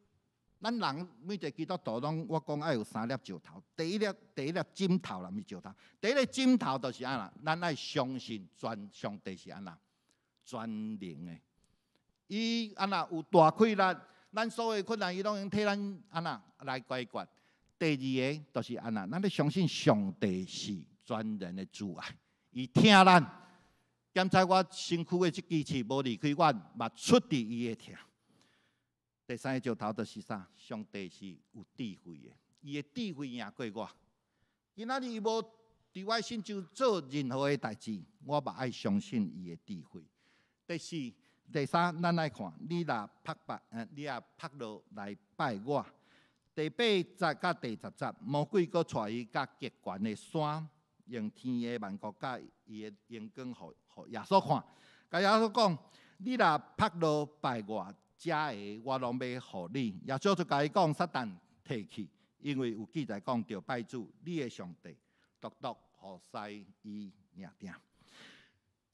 咱人每一个基督徒拢，我讲爱有3粒石头。第一粒枕头啦，毋是石头。第一个枕头就是安那，咱爱相信上帝是安那全能的。伊安那有大气力，咱所有困难伊拢用替咱安那来解决。第二个就是安那，咱要相信上帝是全能的主爱，伊听咱。检查我身躯的这支刺无离开我，嘛出伫伊的听。第3个石头就是啥？上帝是有智慧的，伊的智慧赢过我。今仔日伊无伫我身上做任何的代志，我嘛爱相信伊的智慧。第4、第3，咱来看，你若拍落来拜我。第8节甲第10节，魔鬼阁带伊甲极悬的山用天的万国甲伊的荣光，互耶稣看。甲耶稣讲：你若拍落拜我，遮个我拢要互你。耶稣就甲伊讲：撒旦摕去，因为有记载讲着拜主，你的上帝，独独互西伊领定。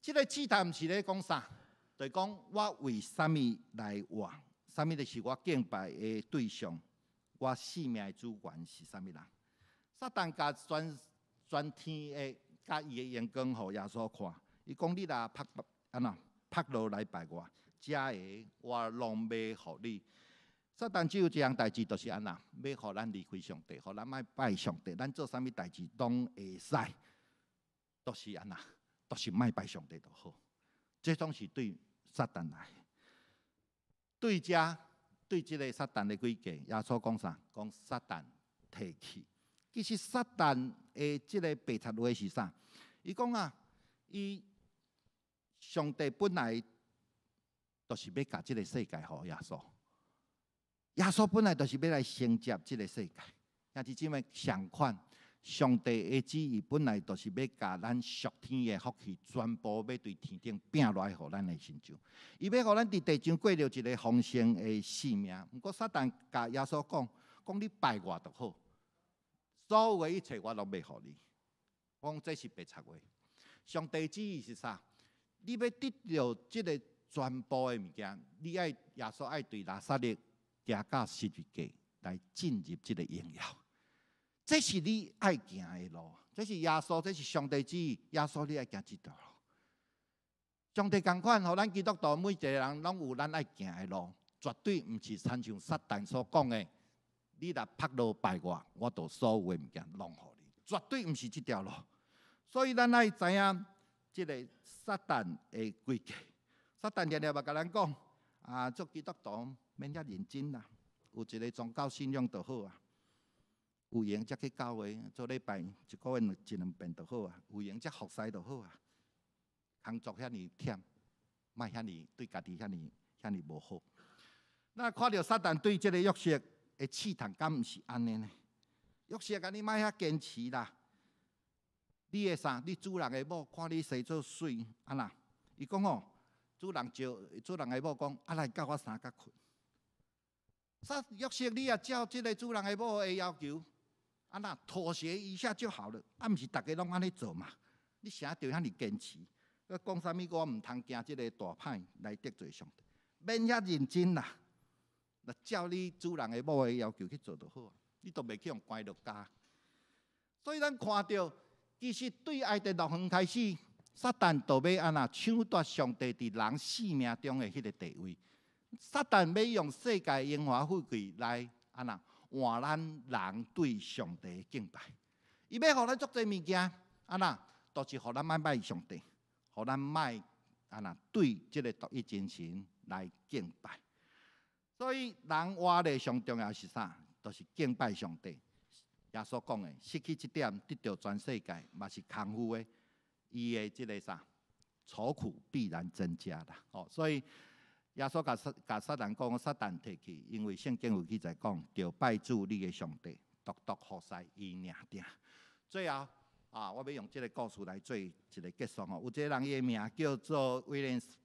即个试探毋是咧讲啥，就是讲我为什么来活？什么就是我敬拜的对象？我性命的主权是啥物人？撒旦甲全天的甲伊的荣光，互耶稣看。伊讲：你若拍落来拜我，遮个我拢要互你。撒旦只有一样代志，就是安那，要互咱离开上帝，互咱莫拜上帝。咱做啥物代志拢会使，都是安那，都是莫拜上帝就好。这种是对撒旦来。对即个撒旦的规矩，耶稣讲啥？讲撒旦摕去。其实撒旦的即个白贼话是啥？伊讲啊，上帝本来就是要甲即个世界互耶稣。耶稣本来就是要来承接即个世界，也是即么相款。上帝的旨意本来就是要甲咱属天的福气，全部要对天顶拼落来，互咱的身上。伊要互咱伫地上过着一个丰盛的生命。毋过撒旦甲耶稣讲你拜我就好，所有的一切我拢要互你。我讲这是白贼话。上帝旨意是啥？你要得到即个全部的物件，你爱耶稣爱对拿撒勒行到十字架来进入即个荣耀。这是你爱行的路，这是耶稣，这是上帝旨意。耶稣，你爱行这条路。上帝同款，互咱基督徒每一个人拢有咱爱行的路，绝对毋是亲像撒旦所讲的，你若拍落拜我就所有的物件拢互你，绝对毋是这条路。所以咱爱知影这个撒旦的规矩。撒旦常常嘛甲咱讲啊，做基督徒免遐认真啦，有一个宗教信仰就好啊。有闲才去教会，做礼拜一个月一两遍就好啊。有闲才服侍就好啊。工作遐尼忝，莫遐尼对家己遐尼无好。那看到撒旦对这个约瑟的试探，敢毋是安尼呢？约瑟啊，你莫遐坚持啦。你的啥？你主人的某看你生做水，安那？伊讲哦，主人的某讲，啊来甲我三角困。约瑟，你也照这个主人的某的要求。啊那妥协一下就好了，啊，毋是大家拢安尼做嘛？你啥着遐尼坚持？讲啥物？我毋通惊即个大歹来得罪上帝，免遐认真啦。那照你主人的某的要求去做就好啊，你都袂去用关落家。所以咱看到，其实对爱的6项开始，撒旦就要安那抢夺上帝伫人性命中的迄个地位。撒旦要用世界荣华富贵来安那。换咱人对上帝的敬拜，伊要互咱做这物件，啊那，都是互咱莫拜上帝，互咱莫啊那对这个独一真神来敬拜。所以人活的上重要是啥？就是敬拜上帝。耶稣讲的，失去这点，得到全世界，嘛是空虚的。伊的这个啥，愁苦必然增加啦。哦，所以。耶稣甲撒旦讲：撒旦摕去，因为圣经有记载讲，着拜主你的上帝，独独服侍伊领定。最后啊，我要用这个故事来做一个结束吼。有一个人，伊的名叫做威廉斯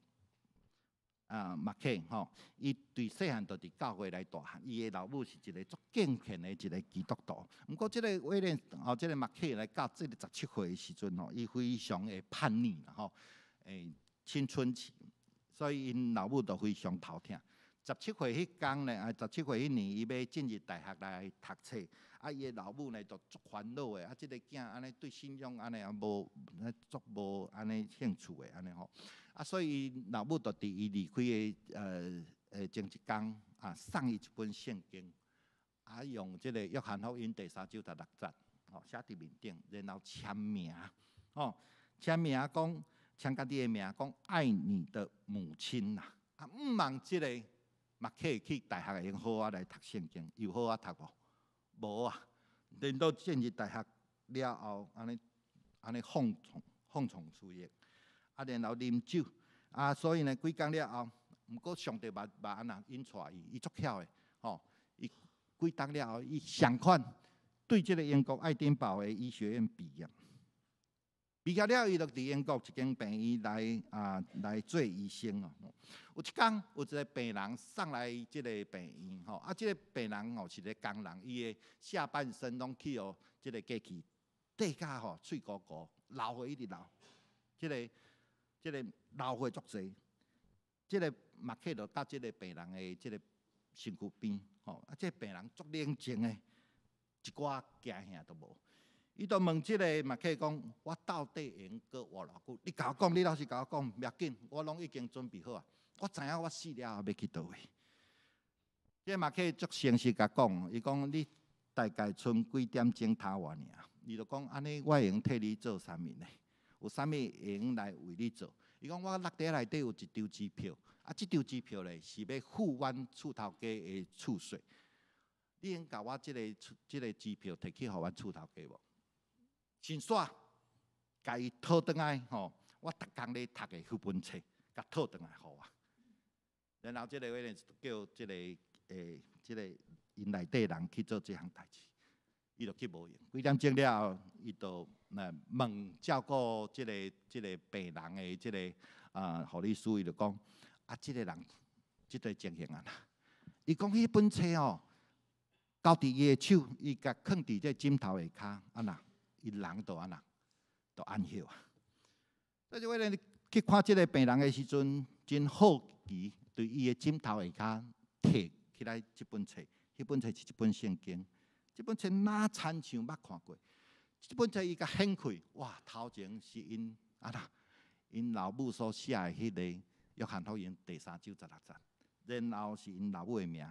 马克吼，伊对细汉就伫教会来大汉，伊的老母是一个足敬虔的一个基督徒。不过，这个威廉这个马克来到这个17岁的时阵吼，伊非常的叛逆啦吼，青春期。所以因老母就非常头疼。17岁迄天呢，17岁迄年，伊要进入大学来读册，啊，伊的老母呢就足烦恼的，啊，即个囝安尼对信仰安尼也足无安尼兴趣的安尼吼，啊，所以伊老母就伫伊离开的前一天啊，送伊一本圣经，啊，用即个约翰福音第3章16节，哦，写伫面顶，然后签名，哦，签名讲。像家己的名讲爱你的母亲呐，啊，毋望即个马克去大学用好啊来读圣经，有好啊读无？无啊，等到进入大学了后，安尼放纵事业，啊，然后啉酒，啊，所以呢，几工了后，毋过上帝嘛安那引带伊足巧的，吼，伊几工了后，伊上款对即个英国爱丁堡的医学院毕业。毕业了，伊就伫英国一间病院来做医生哦。有一天，有一个病人送来即个病院吼，即个病人吼是个工人，伊的下半身拢去即个机器底甲喙糊糊，老血一直流，即个老血足济，即个马克就到即个病人的即个身躯边吼，即个病人足冷静的，一寡惊吓都无。伊就问即个马克讲：我到底会用过活偌久？你甲我讲，你老实甲我讲，不要紧，我拢已经准备好啊。我知影我死了后要去倒位。即个马克足诚实甲讲，伊讲你大概剩几点钟头完尔？伊就讲安尼，我会用替你做啥物呢？有啥物会用来为你做？伊讲我落地内底有一张支票，即张支票咧是要付阮厝头家的厝税。你用甲我即个支票摕去互阮厝头家无？先煞，甲伊讨转来吼，我逐工咧读的迄本册，甲讨转来互我。然后即个威廉叫即个因内底人去做即项代志，伊就去无用。几点钟了后，伊就问照顾即个病人的即个护理师，伊就讲即个人即个情形啊啦。伊讲迄本册哦，交伫伊的手，伊甲放伫这枕头下骹啦。伊人就安那，就安歇啊。所以为了去看即个病人的时阵，真好奇，对伊的枕头下骹摕起来即本册，迄本册是一本圣经，即本册哪亲像捌看过？即本册伊甲掀开，哇！头前是因因老母所写的迄个《约翰福音》第3章16节，然后是因老母的名，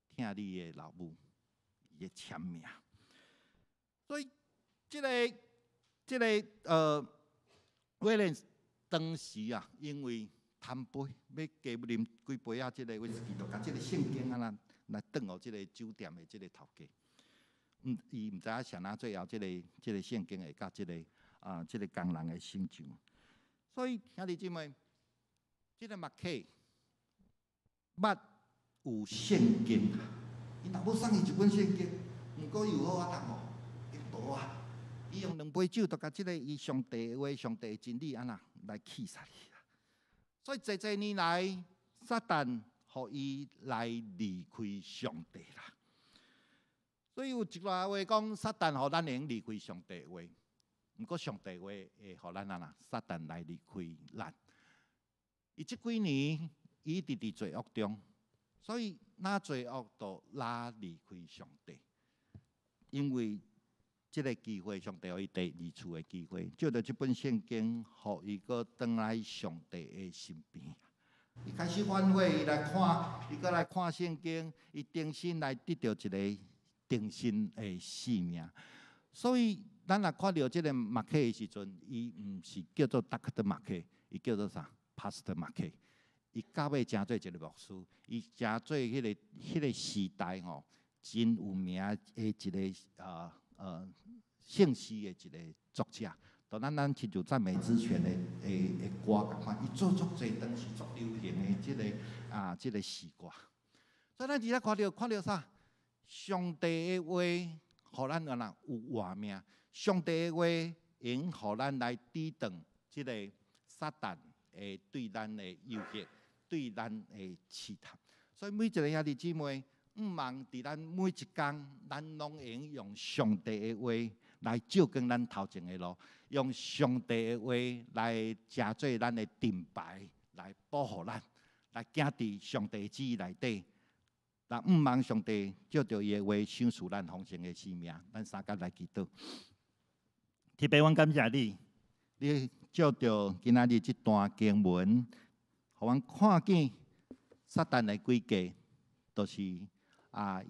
听你的老母伊的签名，所以。这个威廉当时啊，因为贪杯，要加啉几杯啊，这个威士忌，就甲这个圣经啊来转互这个酒店的这个头家。伊唔知影谁拿最后这个圣经会甲这个工人的心上。所以兄弟姊妹，这个马克捌有圣经，伊若要送伊一本圣经，毋过有好啊读无？伊无啊。伊用2杯酒，就甲即个伊上帝的话、上帝的真理安那来气杀伊啦。所以这年来，撒旦互伊来离开上帝啦。所以有一句话讲，撒旦互咱能离开上帝的话，毋过上帝的话会互咱安那撒旦来离开咱。伊即几年伊一直伫罪恶中，所以哪罪恶就拉离开上帝，因为。这个机会，上帝予伊第2次的机会，借着这本圣经，互伊个转来上帝的身边。伊开始反悔，伊来看，伊搁来看圣经，伊重新来得到一个重新的生命。所以，咱若看到这个马克的时阵，伊毋是叫做 Dr. 马克，伊叫做啥 Pastor 马克。伊到尾真做一个牧师，伊真做迄个时代吼，真有名的一个姓氏的一个作者，就咱亲像赞美之泉的歌共款，伊做足侪当时足流行的这个诗歌。所以咱而家看到啥？上帝的话，互咱安那有活命；上帝的话，用互咱来抵挡这个撒旦的对咱的诱惑，对咱的试探。所以每一个兄弟姊妹。毋茫伫咱每一天，咱拢用上帝的话来照光咱头前的路，用上帝的话来成做咱的盾牌，来保护咱，来行伫上帝旨意内底。但毋茫上帝照着伊的话赏赐咱丰盛的生命，咱三甲来祈祷。天父，阮感谢你，你照着今仔日这段经文，互阮看见撒旦的诡计，都是。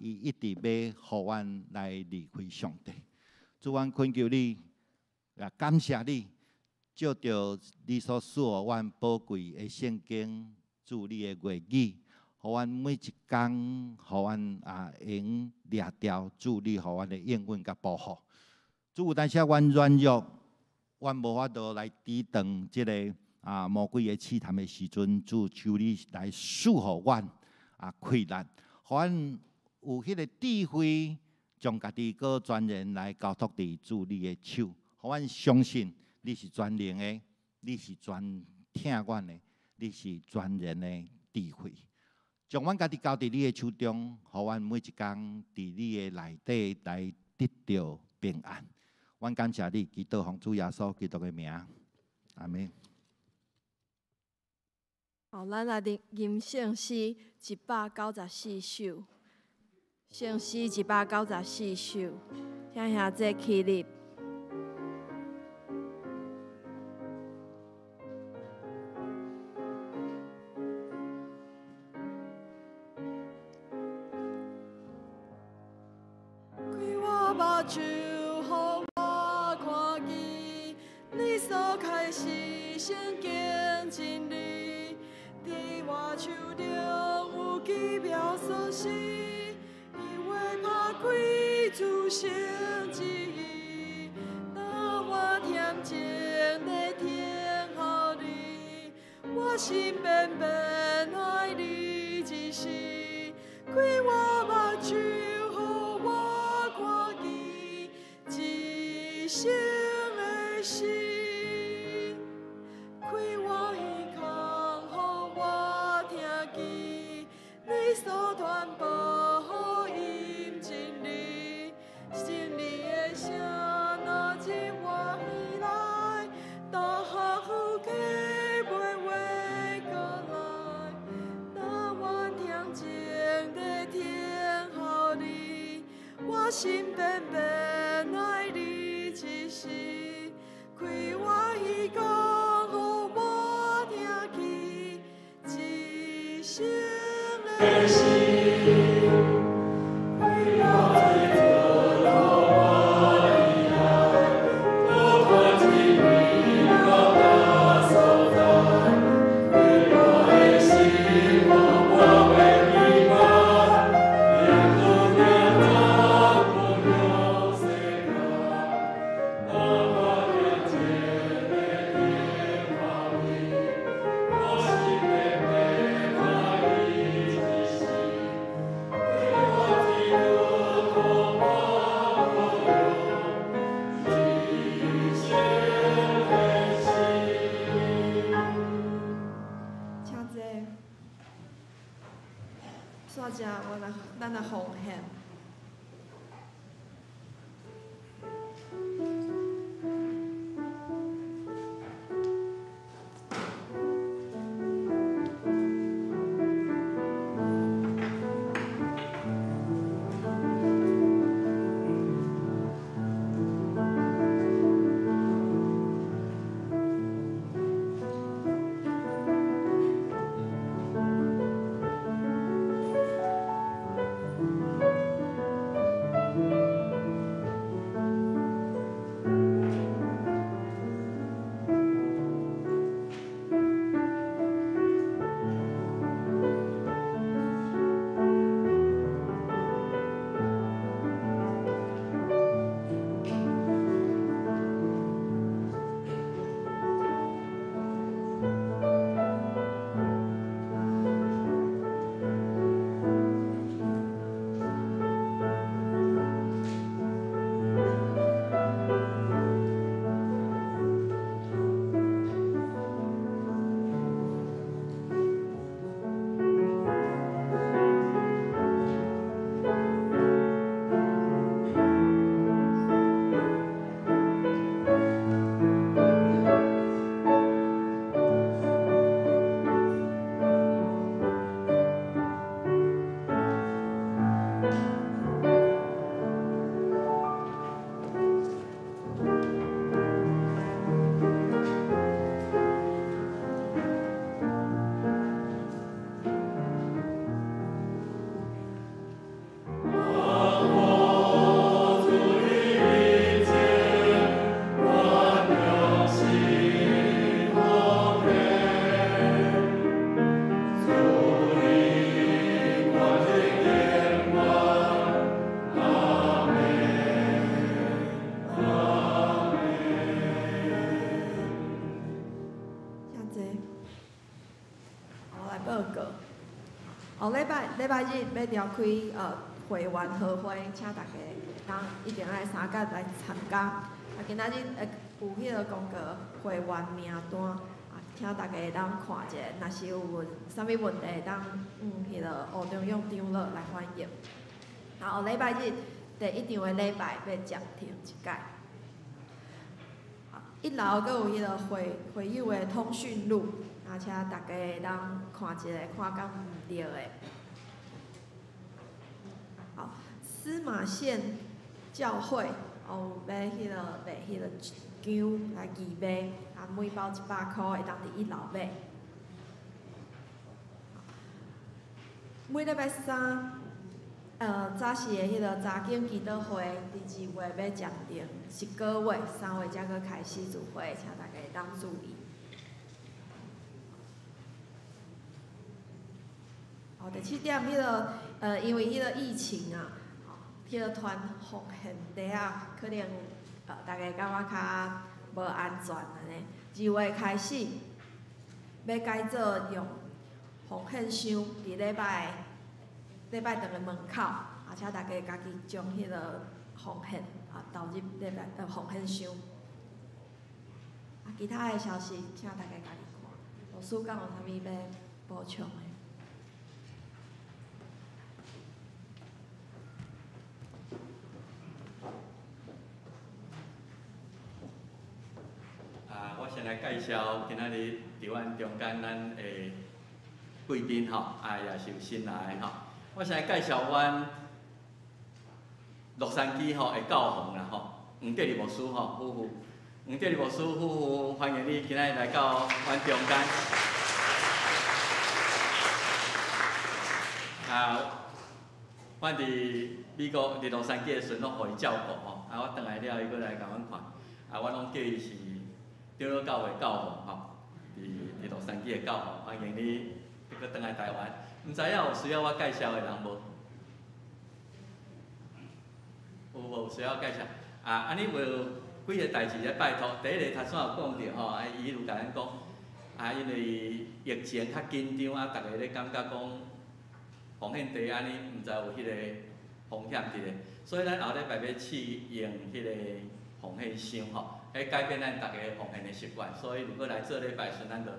伊一直要互阮来离开上帝。主，阮恳求你，也感谢你，照着你所赐予阮宝贵的圣经，主你的话语，互阮每一工，互阮用掠掉主你互阮的应允甲保护。主，有当时阮软弱，阮无法度来抵挡这个魔鬼的试探的时阵，主求你来赐予阮困难，互阮。有迄个智慧，将家己个全然来交托伫主你的手，互阮相信你是全能的，你是全听阮的，你是全然的智慧。将阮家己交伫你的手中，互阮每一天伫你的内底来得到平安。阮感谢你，祈祷奉主耶稣基督的名，阿门。好，咱来吟圣诗194首，圣诗194首，听下这起立。开我目睭，互我看见你所开始圣经真理。伫我手中有奇妙所示，因为拍开自性之意。当我恬静地听候你，我心变变爱你一时。开我目睭，互我看见一生的事。所传播音真理，真理的声若进我耳来，大下福气袂话过来。当我恬静地听候你，我心变变爱你一时。开我耳讲，互我听见一声。的心，开我嘴唇，互我的爱，多看见你我大所在。开我的心，互我的平安，沿路行走不用世界。当我恬静地听候你，我心变变爱你。煞者，咱来奉献。后礼拜日要召开会员合会，请大家当一定爱相甲来参加。今仔日有迄个讲个会员名单，啊，请大家当看者，若是有啥物问题，当迄个学中用张乐来反映。然后礼拜日第一场的礼拜要暂停一届。一楼阁有迄个会友的通讯录，而且大家会当看一下，看敢毋对的。好，司马县教会有买迄个姜来义卖，啊，每包100块，会当伫一楼买。每礼拜三，早时的迄个查经祈祷会，伫2月要暂停，10个月，3月才阁开始聚会，请大家当注意。哦，第7点，迄个因为迄个疫情啊，迄个团奉献底下可能大家感觉较无安全安尼。2月开始要改做用奉献箱伫礼拜堂的门口，而且大家家己将迄个奉献投入礼拜奉献箱。其他的消息，请大家家己看。老师敢有啥物要补充的？我先来介绍今仔日伫阮中间咱的贵宾吼，也是有新来的吼。我先来介绍阮洛杉矶吼的教皇啦吼，黄德利牧师吼夫妇，黄德利牧师夫妇，欢迎你今仔日来到阮中间。阮伫美国伫洛杉矶的时阵，拢互伊照顾吼，我转来了，伊过来甲阮看，我拢叫伊是长老教会教皇吼，伫洛杉矶的教皇，欢迎你搁转来台湾。毋知影有需要我介绍的人无？有无需要介绍？安尼有几个代志咧拜托。第一个头先有讲着吼，伊有甲咱讲，因为疫情较紧张，逐个咧感觉讲奉献地安尼，毋知有迄个风险伫咧，所以咱后礼拜要试用迄个奉献箱吼，来改变咱逐个奉献的习惯。所以如果来做礼拜时，咱就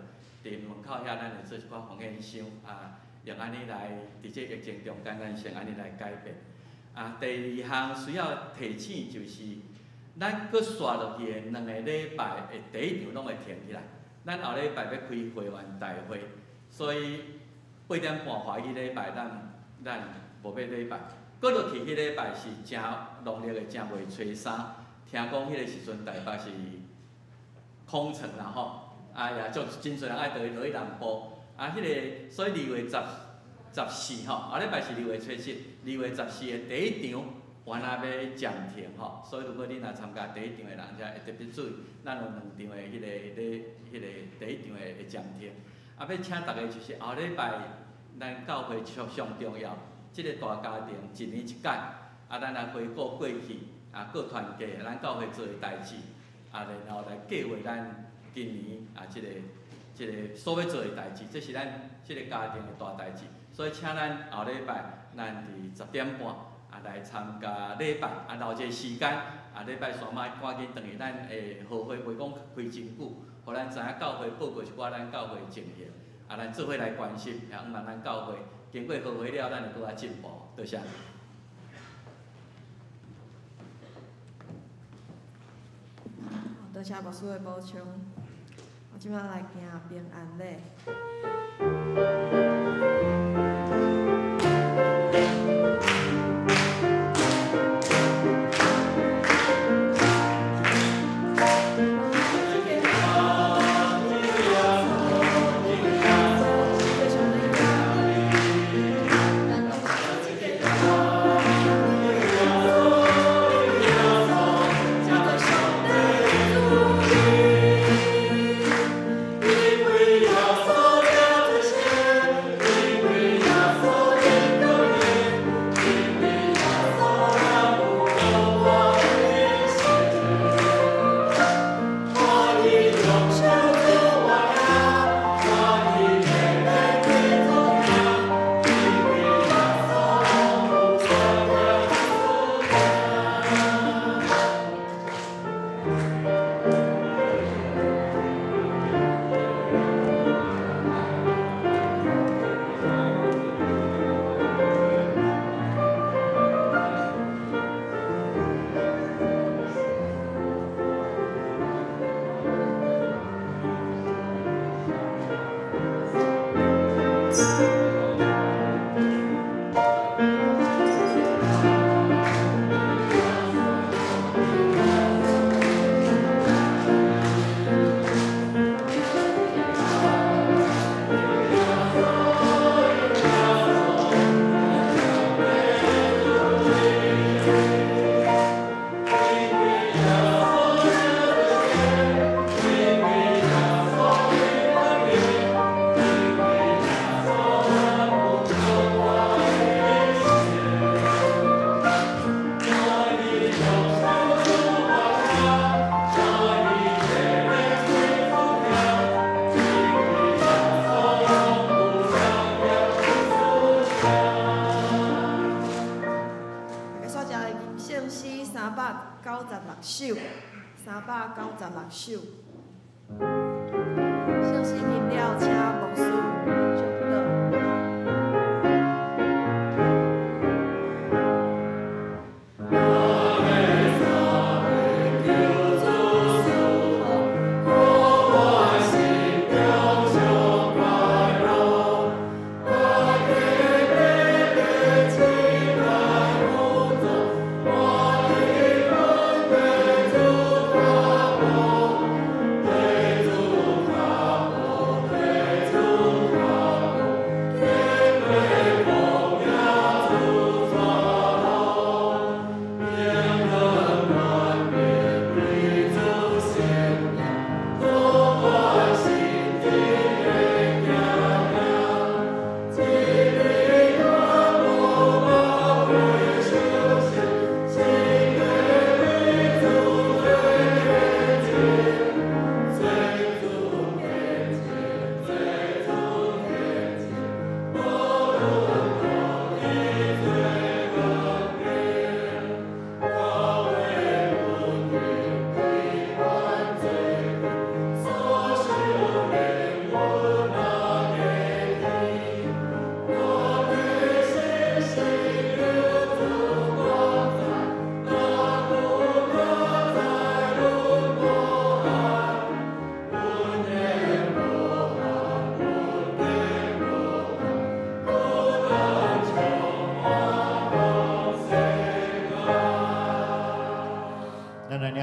伫门口遐，咱就做一寡奉献箱用安尼来伫这疫情中间，咱先安尼来改变。第二项需要提醒就是，咱搁刷落去的2个礼拜的第一场拢会停起来。咱后礼拜要开会员大会，所以8点半华语礼拜咱无要礼拜。搁落去迄礼拜是农历的正月初3，听讲迄个时阵台北是空城啦吼，也足真侪人爱落去南部。迄个，所以2月14吼，后礼拜是2月初7，2月14的第一场原来要暂停吼，所以如果你若参加第一场的人，才会特别注意，咱有2场的迄个第一场的暂停。要请大家就是后礼拜，咱教会上重要，即个大家庭1年1届，咱来回顾过去，各团结，咱教会做的代志，然后来计划咱今年即个所要做的代志，这是咱即个家庭的大代志，所以请咱后礼拜，咱伫10点半来参加礼拜，留一个时间，礼拜三摆赶紧转去咱的好会，袂讲开真久，互咱知影教会报过一寡咱教会的情形，咱做伙来关心，也希望咱教会经过好会了，咱会搁较进步，多谢。多谢牧师的补充。我即摆来行平安礼。因为要所了这些。首，396首。相信饮料请牧师祝祷。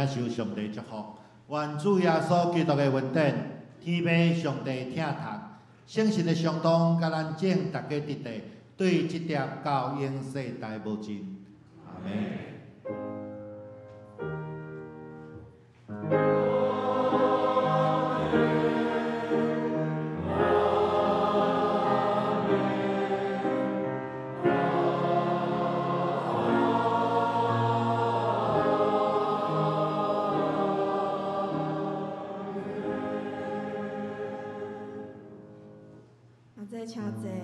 受上帝祝福，愿主耶稣基督的恩典、天父上帝疼痛、圣神的相通，甲咱众大家伫地，对这条教永世代无尽。阿门。请坐。